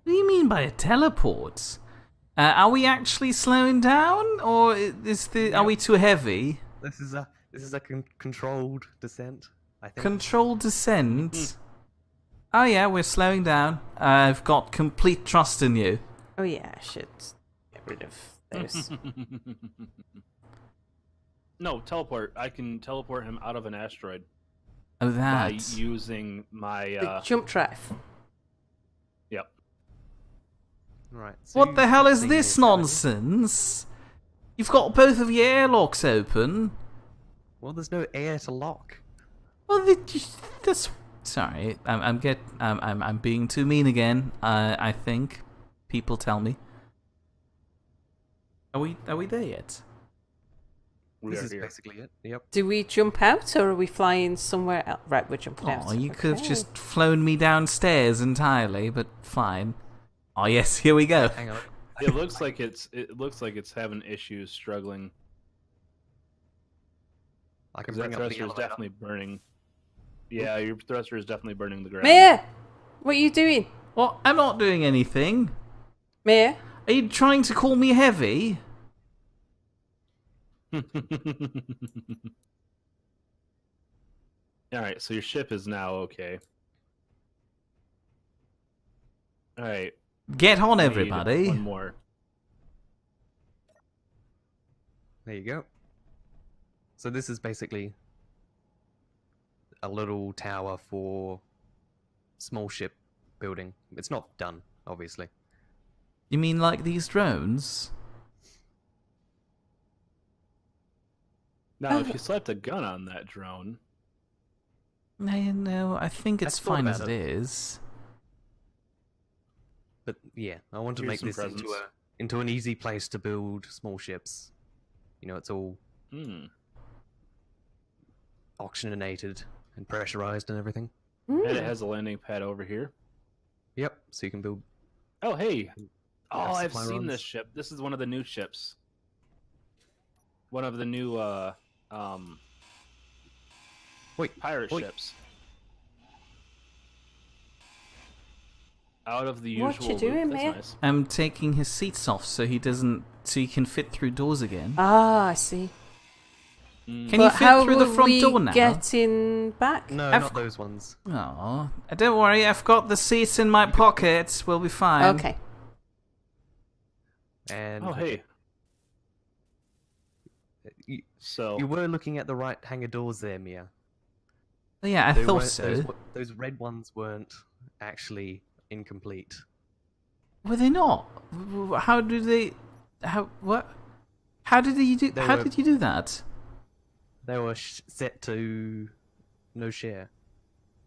What do you mean by a teleport? Are we actually slowing down, or are we too heavy? This is a controlled descent, I think. Controlled descent? Oh yeah, we're slowing down. I've got complete trust in you. Oh yeah, I should get rid of those. No, teleport. I can teleport him out of an asteroid Oh, by that. using The my. jump drive. Yep. Right. What the hell is seen this haven't you? nonsense? You've got both of your airlocks open. Well, there's no air to lock. Well, that's... Sorry, I'm being too mean again. I think people tell me. Are we there yet? We This are is here. basically it. Yep. Do we jump out or are we flying somewhere else? Right, we're jumping out. Oh, you could have Okay. just flown me downstairs entirely, but fine. Oh yes, here we go. Hang on. It looks like it's having issues struggling I can because that bring up the thruster is elevator. definitely burning. Yeah, your thruster is definitely burning the ground. Mia! What are you doing? Well, I'm not doing anything. Mia? Are you trying to call me heavy? Alright, so your ship is now okay. Alright. Get on, we need everybody. One more. There you go. So this is basically a little tower for small ship building. It's not done, obviously. You mean like these drones? Now, if you slapped a gun on that drone, No, I think it's I've thought fine as about it it. is. But yeah, I want to Here's make some this into presents. into an easy place to build small ships. You know, it's all oxygenated and pressurized and everything. and it has a landing pad over here. Yep, so you can build. Oh, hey! have Oh, I've supply seen runs. this ship. This is one of the new ships. One of the new Wait, pirate wait. ships. Out of the What usual you doing, loot. That's mate? nice. I'm taking his seats off so he can fit through doors again. Ah, I see. Can But you fit how through the will front we door now? get in back? No, I've- not those ones. Oh, don't worry, I've got the seats in my pockets. We'll be fine. Okay. And Oh, hey. you, So you were looking at the right hangar doors there, Mia. Yeah, I They thought weren't- so. Those red ones weren't actually incomplete. Were they not? How do they? How what? How did you do? They How were- did you do that? They were set to no share.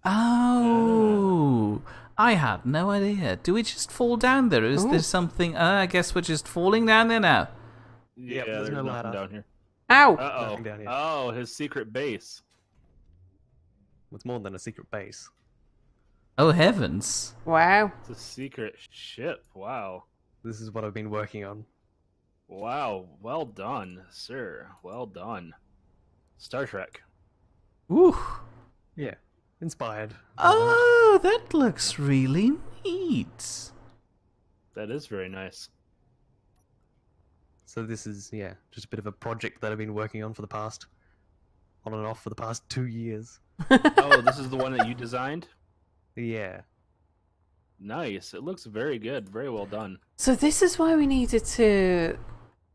Oh, I had no idea. Do we just fall down there? Is Ooh. there something? I guess we're just falling down there now. yeah, Yep, there's there's no nothing ladder. down here. Ow! Uh Nothing down here. oh. Oh, his secret base. It's more than a secret base. Oh heavens! Wow. It's a secret ship. Wow. This is what I've been working on. Wow. Well done, sir. Well done. Star Trek. Ooh. Yeah, inspired. Oh, that looks really neat. That is very nice. So this is, yeah, just a bit of a project that I've been working on for the past, on and off for the past 2 years. Oh, this is the one that you designed? Yeah. Nice. It looks very good. Very well done. So this is why we needed to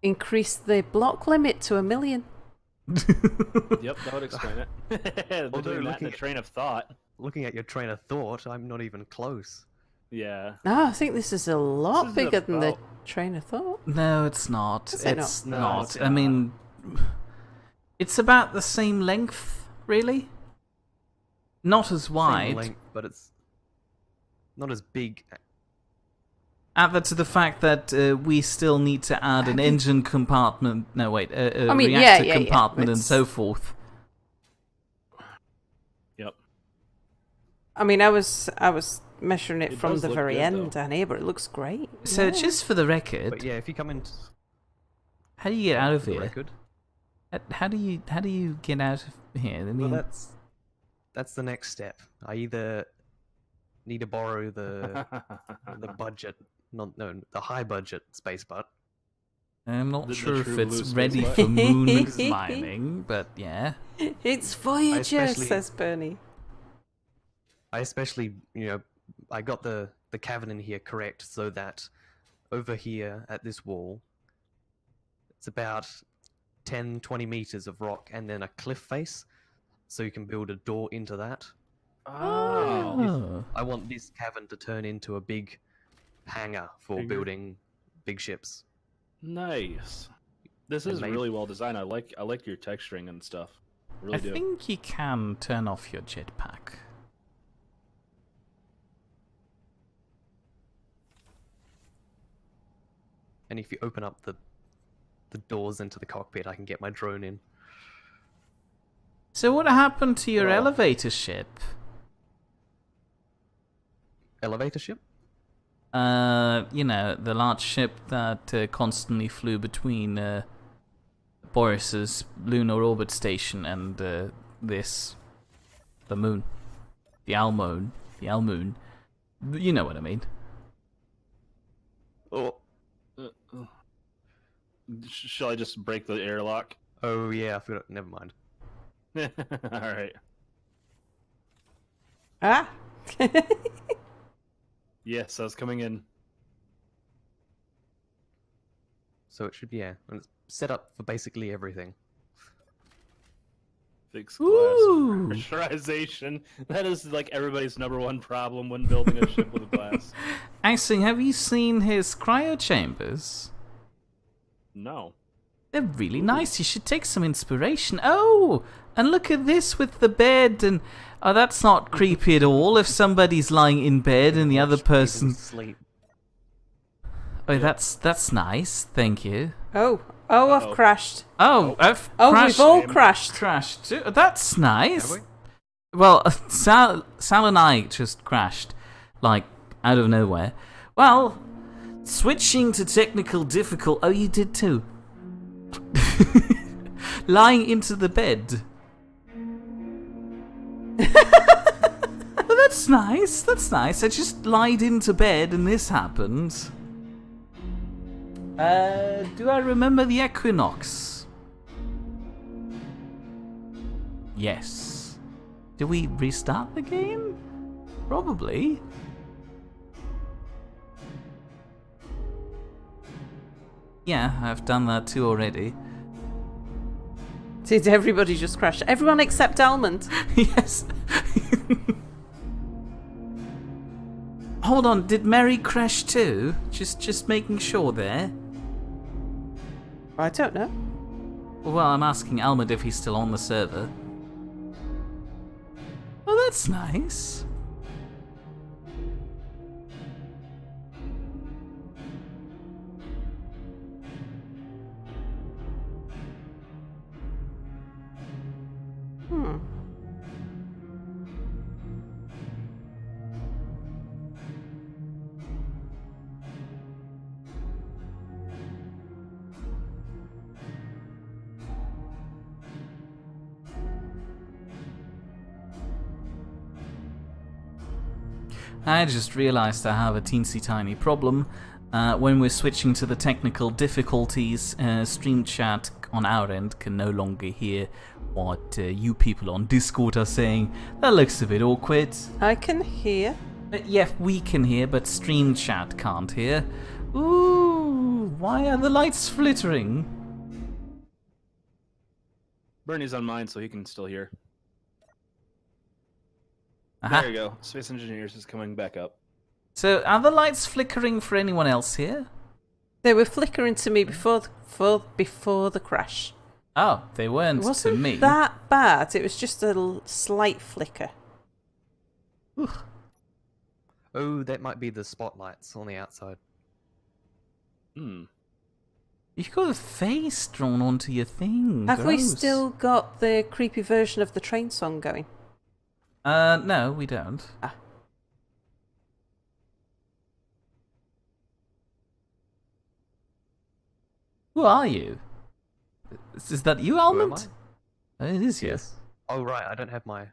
increase the block limit to 1 million. Yep, that would explain it. They're Although doing that in looking a at- train of thought. Looking at your train of thought, I'm not even close. Yeah. No, I think this is a lot This is bigger than the about- train of thought. No, it's not. Is it It's not? not. No, it's I not. mean, it's about the same length, really. Not as Same wide. length, but it's not as big. Add that to the fact that we still need to add an engine compartment. No, wait, a I mean, reactor yeah, compartment and it's- so forth. Yep. I mean, I was measuring it It from does the look very good, end though. down here, but it looks great. So Yeah. just for the record, But yeah, if you come into how do you get out of the here? record, How do you get out of here? I mean, well, that's the next step. I either need to borrow the budget, the high budget space butt. I'm not the sure if true it's blue ready space for light. moon mining, but yeah. It's Voyager, especially- says Bernie. I especially, I got the cavern in here correct so that over here at this wall, it's about 10, 20 meters of rock and then a cliff face, so you can build a door into that. Oh. I want this cavern to turn into a big hangar for Bigger. building big ships. Nice. This And is maybe- really well designed. I like your texturing and stuff. Really I do. think you can turn off your jetpack. And if you open up the doors into the cockpit, I can get my drone in. So what happened to your Well- elevator ship? Elevator ship? The large ship that constantly flew between Boris's lunar orbit station and the moon, the Almoon. You know what I mean. Oh, Shall I just break the airlock? Oh yeah, I forgot. Never mind. All right. Ah! Yes, I was coming in. So it should be, yeah, and it's set up for basically everything. Fix glass Ooh. pressurization. That is like everybody's #1 problem when building a ship with glass. Actually, have you seen his cryo chambers? No. They're really nice. You should take some inspiration. Oh, and look at this with the bed. And oh, that's not creepy at all. If somebody's lying in bed and the other Watch people person. sleep. Oh, that's nice. Thank you. Oh, Uh-oh. I've crashed. Oh, I've Oh, crashed. we've all crashed. Crashed too. That's nice. Have Well, Sal and I just crashed, like out of nowhere. Well, switching to technical difficult. Oh, you did too. Lying into the bed. Well, that's nice. That's nice. I just lied into bed and this happened. Do I remember the equinox? Yes. Do we restart the game? Probably. Yeah, I've done that too already. Did everybody just crash? Everyone except Almond. Yes. Hold on, did Mary crash too? Just making sure there. I don't know. Well, I'm asking Almond if he's still on the server. Well, that's nice. I just realised I have a teensy tiny problem. When we're switching to the technical difficulties, stream chat on our end can no longer hear what you people on Discord are saying. That looks a bit awkward. I can hear. Yeah, we can hear, but stream chat can't hear. Ooh, why are the lights flittering? Bernie's on mine, so he can still hear. Aha. There you go. Space Engineers is coming back up. So, are the lights flickering for anyone else here? They were flickering to me before the crash. Oh, they weren't It wasn't to me. that bad. It was just a slight flicker. Oh, that might be the spotlights on the outside. Hmm. You've got a face drawn onto your thing. Have we Gross. still got the creepy version of the train song going? No, we don't. Ah. Who are you? Is that you, Who am Almond? I? It is, yes. Oh right, I don't have my.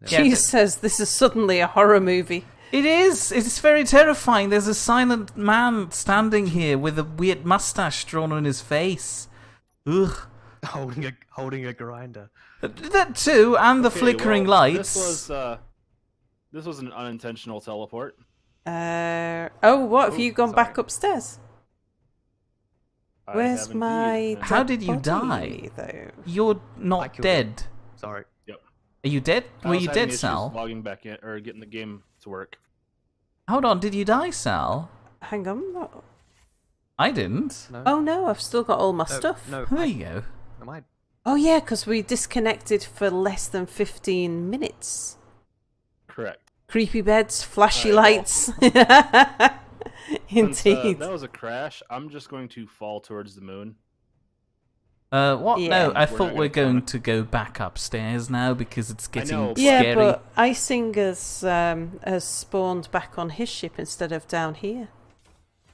Yeah, She says this is suddenly a horror movie. It is. It's very terrifying. There's a silent man standing here with a weird mustache drawn on his face. Ugh. holding a grinder. That too, and the Okay, flickering well, lights. This was an unintentional teleport. Oh, what? Have Oh, you gone sorry. back upstairs? I Where's have my... indeed. How dead did you body, die? though? You're I not killed dead. Sorry. Are you dead? I Were was you having dead, issues Sal? Logging back in or getting the game to work. Hold on, did you die, Sal? Hang on. What? I didn't. No. Oh no, I've still got all my stuff. No. There you go. Am I? Oh yeah, because we disconnected for less than 15 minutes. Correct. Creepy beds, flashy Alright, lights. Since, Indeed. that was a crash. I'm just going to fall towards the moon. What? Yeah. No, I We're thought not we're gonna going count to go back upstairs now because it's getting know, but- Yeah, scary. but Icing has spawned back on his ship instead of down here.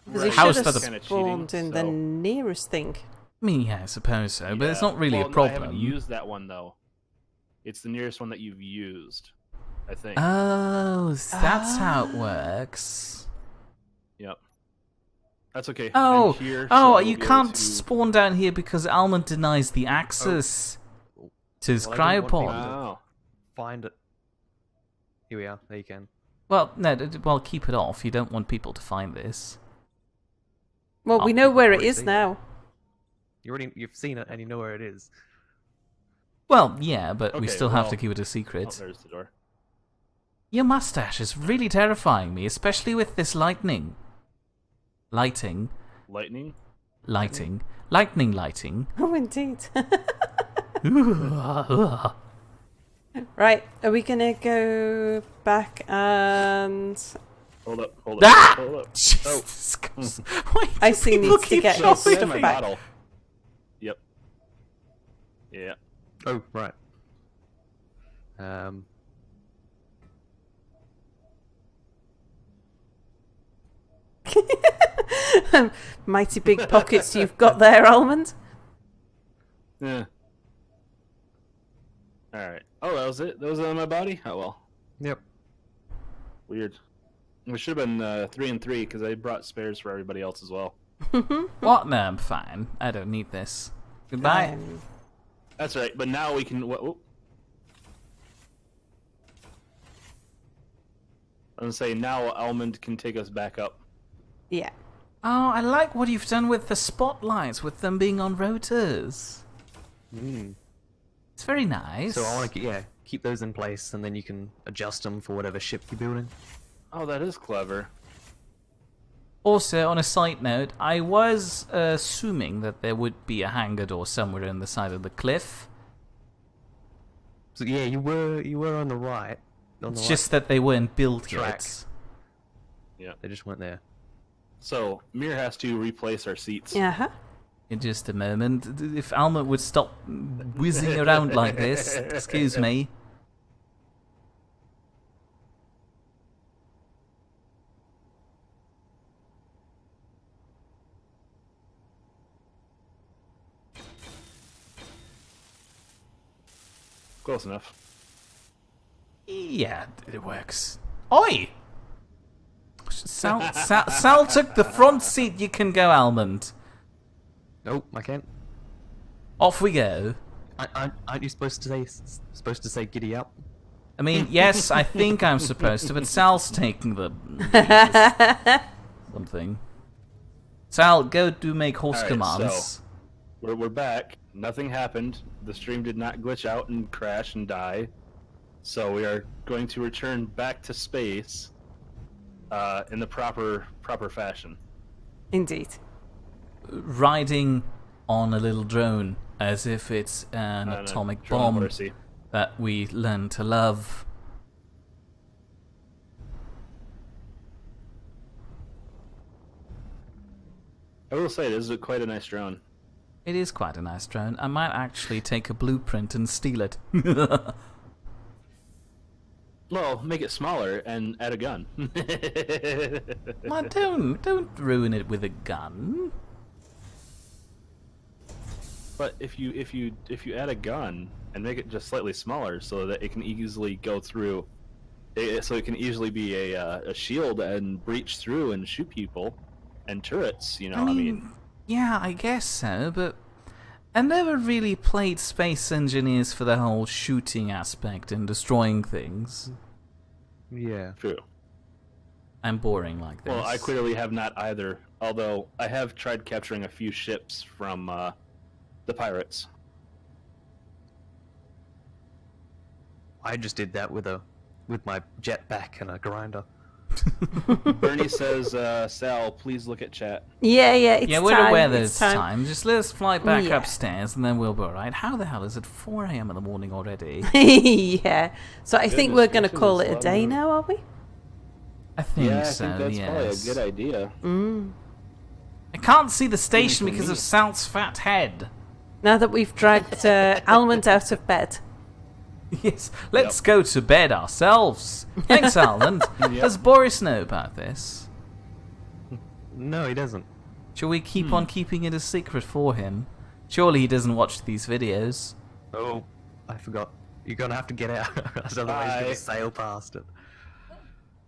Because he Right. How should is have that a- Kinda spawned cheating, in the so- nearest thing. I mean, yeah, I suppose so, but it's Yeah. not really Well, a no, I haven't problem. used that one though. It's the nearest one that you've used, I think. Oh, that's how it works. Yep. That's okay. Oh, I'm here, so oh, I will you be able can't to- spawn down here because Almond denies the access to his Well, I didn't want cryopod. people Oh. Find it. Here we are. There you can. Well, no, well, keep it off. You don't want people to find this. Well, we Oh, know where it already is seen now. You've seen it and you know where it is. Well, yeah, but we Okay, still have well- to keep it a Oh, secret. there's the door. Your mustache is really terrifying me, especially with this lightning. Lighting. Lightning? Lighting. Lightning lighting. Oh, indeed. Right, are we gonna go back and... Hold up, hold up, Ah! hold up. Jesus Christ. Why do I see people needs to keep get showing his Where's stuff my me? back. bottle? Yep. Yeah. Oh, right. Um. Mighty big pockets you've got there, Almond. Yeah. Alright. Oh, that was it? That was on my body? Oh, well. Yep. Weird. We should have been 3 and 3 because I brought spares for everybody else as well. What? No, I'm fine. I don't need this. Goodbye. That's right, but now we can. Oh. I'm gonna say now Almond can take us back up. Yeah. Oh, I like what you've done with the spotlights, with them being on rotors. Mm. It's very nice. So I want to keep those in place, and then you can adjust them for whatever ship you're building. Oh, that is clever. Also, on a side note, I was assuming that there would be a hangar door somewhere in the side of the cliff. So yeah, you were on the right. On the It's just that they weren't built Track. yet. Yeah. They just weren't there. So Mir has to replace our seats. Uh-huh. In just a moment. If Alma would stop whizzing around like this, excuse me. Close enough. Yeah, it works. Oi! Sal took the front seat. You can go, Almond. Nope, I can't. Off we go. Aren't you supposed to say giddy up? I mean, yes, I think I'm supposed to, but Sal's taking the something. Sal, go do make horse Alright, commands. so we're back. Nothing happened. The stream did not glitch out and crash and die. So we are going to return back to space in the proper fashion. Indeed. Riding on a little drone as if it's an On a atomic drone bomb horsey. that we learn to love. I will say, this is quite a nice drone. It is quite a nice drone. I might actually take a blueprint and steal it. Well, make it smaller and add a gun. Man, don't ruin it with a gun. But if you add a gun and make it just slightly smaller so that it can easily go through, so it can easily be a shield and breach through and shoot people and turrets. You know, I mean, yeah, I guess so, but I never really played Space Engineers for the whole shooting aspect and destroying things. Yeah. true. I'm boring like this. Well, I clearly have not either. Although I have tried capturing a few ships from the pirates. I just did that with my jetpack and a grinder. Bernie says, "Sal, please look at chat." Yeah, it's yeah, we're time. aware that it's it's time. time. Just let us fly back Yeah. upstairs and then we'll be alright. How the hell is it 4 a.m. in the morning already? Yeah. So I think Goodness we're going to gracious, call it a love day you. now, are we? I think Yeah, I so, think that's probably a yes. good idea. I can't see the station for because me. of Salt's fat head. Now that we've dragged Almond out of bed. Yes, let's go to bed ourselves. Thanks, Almond. Does Boris know about this? No, he doesn't. Shall we keep on keeping it a secret for him? Surely he doesn't watch these videos. Oh, I forgot. You're gonna have to get out, otherwise you're Bye. gonna sail past it.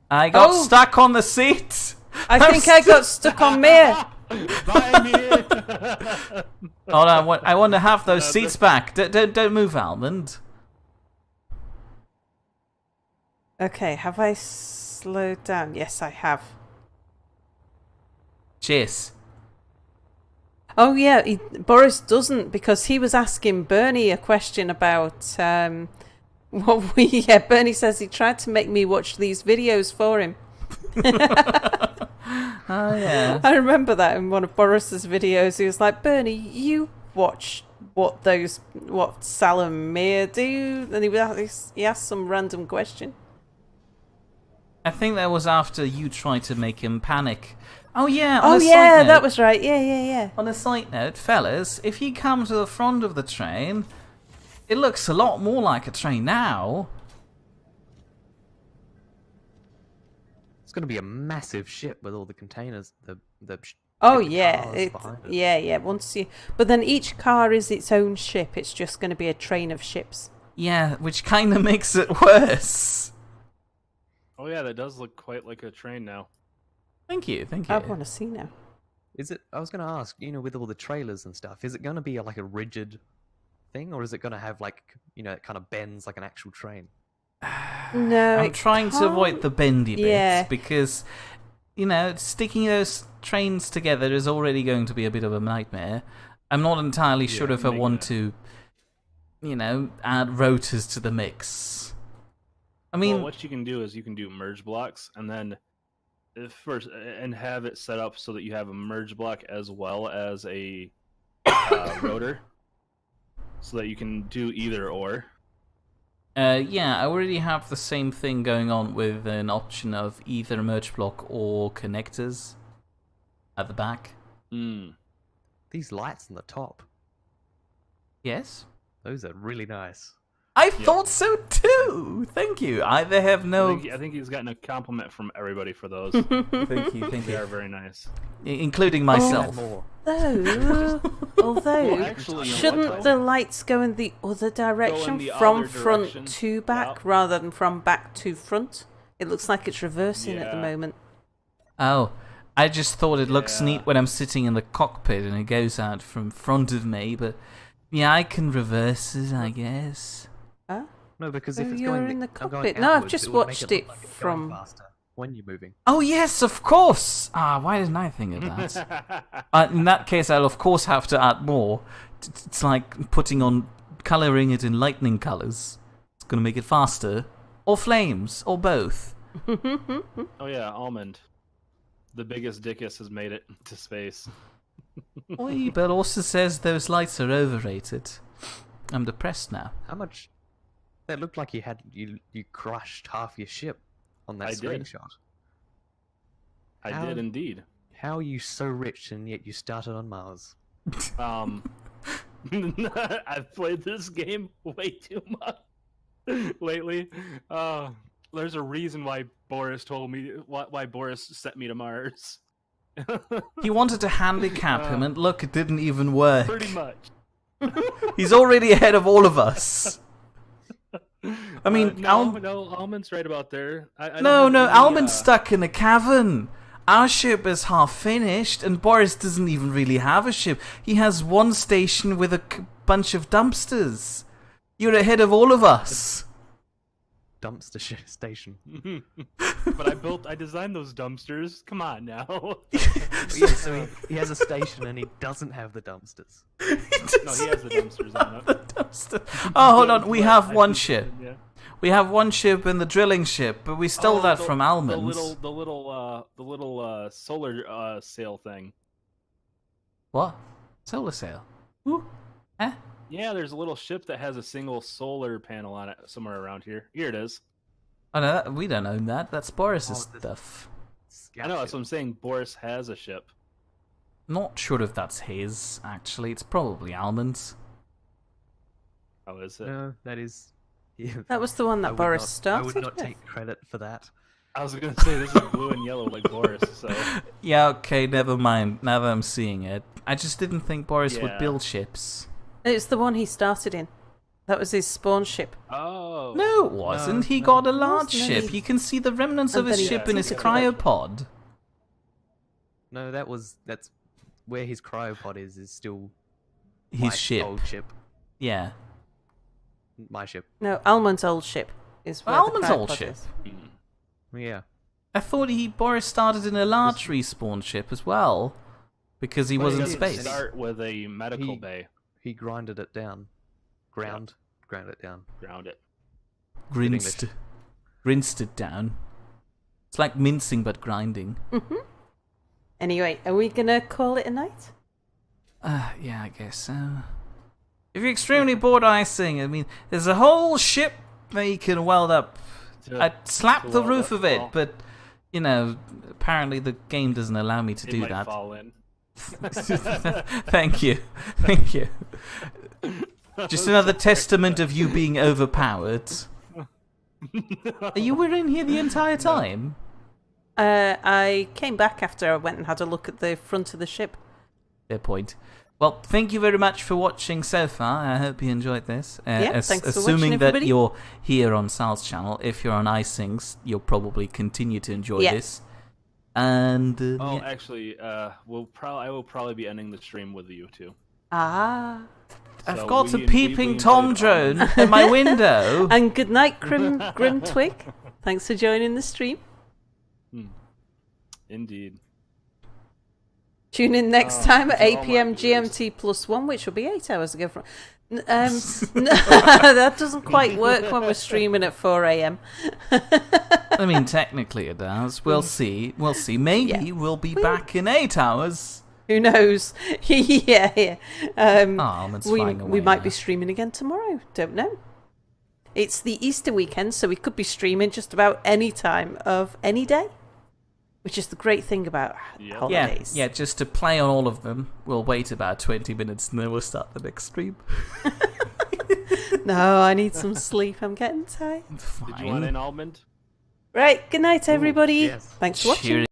I got Oh! stuck on the seat. I think I got stuck on Mir. Buy me. Hold on, I want to have those seats back. Don't move, Almond. Okay, have I slowed down? Yes, I have. Cheers. Oh yeah, Boris doesn't, because he was asking Bernie a question about what we. Yeah, Bernie says he tried to make me watch these videos for him. Oh yeah. I remember that in one of Boris's videos. He was like, Bernie, you watch what Sal and Mia do, and he asked some random question. I think that was after you tried to make him panic. Oh yeah. Oh yeah, that was right. Yeah. On a side note, fellas, if you come to the front of the train, it looks a lot more like a train now. It's going to be a massive ship with all the containers. Oh the yeah, cars behind it. yeah. But then each car is its own ship. It's just going to be a train of ships. Yeah, which kind of makes it worse. Oh yeah, that does look quite like a train now. Thank you. I want to see now. Is it? I was going to ask. With all the trailers and stuff, is it going to be like a rigid thing, or is it going to have like it kind of bends like an actual train? No, I'm trying to avoid the bendy bits Yeah. because, sticking those trains together is already going to be a bit of a nightmare. I'm not entirely sure if I want to, add rotors to the mix. I mean, well, what you can do is you can do merge blocks, and then and have it set up so that you have a merge block as well as a rotor, so that you can do either or. yeah, I already have the same thing going on with an option of either merge block or connectors at the back. These lights on the top, Yes? those are really nice. I thought so too! Thank you. They have no... I think he's gotten a compliment from everybody for those. Thank you. They are very nice. Including myself. More. Although, actually, shouldn't the lights go in the other direction, the from other front direction. to back, Yep. rather than from back to front? It looks like it's reversing at the Yeah. moment. Oh, I just thought it looks Yeah. neat when I'm sitting in the cockpit and it goes out from front of me, but yeah, I can reverse it, I guess. Huh? No, because Oh, if it's you're going in the going cockpit. No, I've outwards, just it would make watched look it like it's going from- faster when you're moving. Oh yes, of course! Why didn't I think of that? In that case, I'll of course have to add more. It's like colouring it in lightning colours. It's going to make it faster. Or flames, or both. Oh yeah, Almond. The biggest dickus has made it to space. Oi, but also says those lights are overrated. I'm depressed now. How much? That looked like you crushed half your ship on that I did. screenshot. I How- did indeed. How are you so rich and yet you started on Mars? I've played this game way too much lately. There's a reason why Boris told me why Boris sent me to Mars. He wanted to handicap him, and look, it didn't even work. Pretty much. He's already ahead of all of us. I mean, no, Almond's right about there. I don't No, have any, Almond's stuck in a cavern. Our ship is half finished, and Boris doesn't even really have a ship. He has one station with a bunch of dumpsters. You're ahead of all of us. Dumpster station. But I designed those dumpsters. Come on now. Yeah, so he has a station and he doesn't have the dumpsters. No, he has the dumpsters on it. Dumpster. Oh, hold on. We have I one did- ship. Yeah. We have one ship in the drilling ship, but we stole that from Almonds. The little solar sail thing. What? Solar sail? Ooh. Eh? Yeah, there's a little ship that has a single solar panel on it somewhere around here. Here it is. Oh, no, we don't own that. That's Boris's Oh, this- stuff. I know, that's what I'm saying. Boris has a ship. Not sure if that's his, actually. It's probably Almond's. How is it? No, that is. Yeah, That was the one I that would Boris not- started I would not with. take credit for that. I was gonna say this is blue and yellow like Boris. So Yeah, okay, never mind. Now that I'm seeing it. I just didn't think Boris would Yeah. build ships. It's the one he started in. That was his spawn ship. oh No, it wasn't. He no. got a large Wasn't ship. he? You can see the remnants of And his then he ship in his took it. cryopod. No, that's where his cryopod is still His my ship. old ship. Yeah. My ship. No, Almond's old ship is where Almond's the old cryopod ship. is. Yeah. I thought Boris started in a large respawn ship as well, because he But was in doesn't space. Start with a medical bay. He grinded it down. Ground it down. Ground it. Rinsed it down. It's like mincing but grinding. Anyway, are we gonna call it a night? Yeah, I guess so. If you're extremely bored icing, I mean, there's a whole ship that you can weld up. I'd slap to the weld roof up, of it, well. but, you know, apparently the game doesn't allow me to It do might that. fall in. Thank you. Thank you. Just another testament of you being overpowered. You were in here the entire time? I came back after I went and had a look at the front of the ship. Fair point. Well, thank you very much for watching so far. I hope you enjoyed this. Yeah, thanks for assuming watching, that everybody. you're here on Sal's channel. If you're on iSings, you'll probably continue to enjoy Yeah. this. And Oh, yeah. actually, I will probably be ending the stream with you too. Ah. I've So got a we peeping Tom invited drone Almond. at my window. And good night, Grim Twig. Thanks for joining the stream. Indeed. Tune in next time at to 8 all my p.m. viewers. GMT +1, which will be 8 hours ago. That doesn't quite work when we're streaming at 4 a.m. I mean, technically it does. We'll see. We'll see. Maybe Yeah. we'll be back in 8 hours. Who knows? Yeah. Almond's flying away we might now. be streaming again tomorrow. Don't know. It's the Easter weekend, so we could be streaming just about any time of any day, which is the great thing about Yep. holidays. Yeah, just to play on all of them, we'll wait about 20 minutes and then we'll start the next stream. No, I need some sleep. I'm getting tired. Did you want Fine. an almond? Right. Good night, everybody. yes. Thanks for watching. Cheers.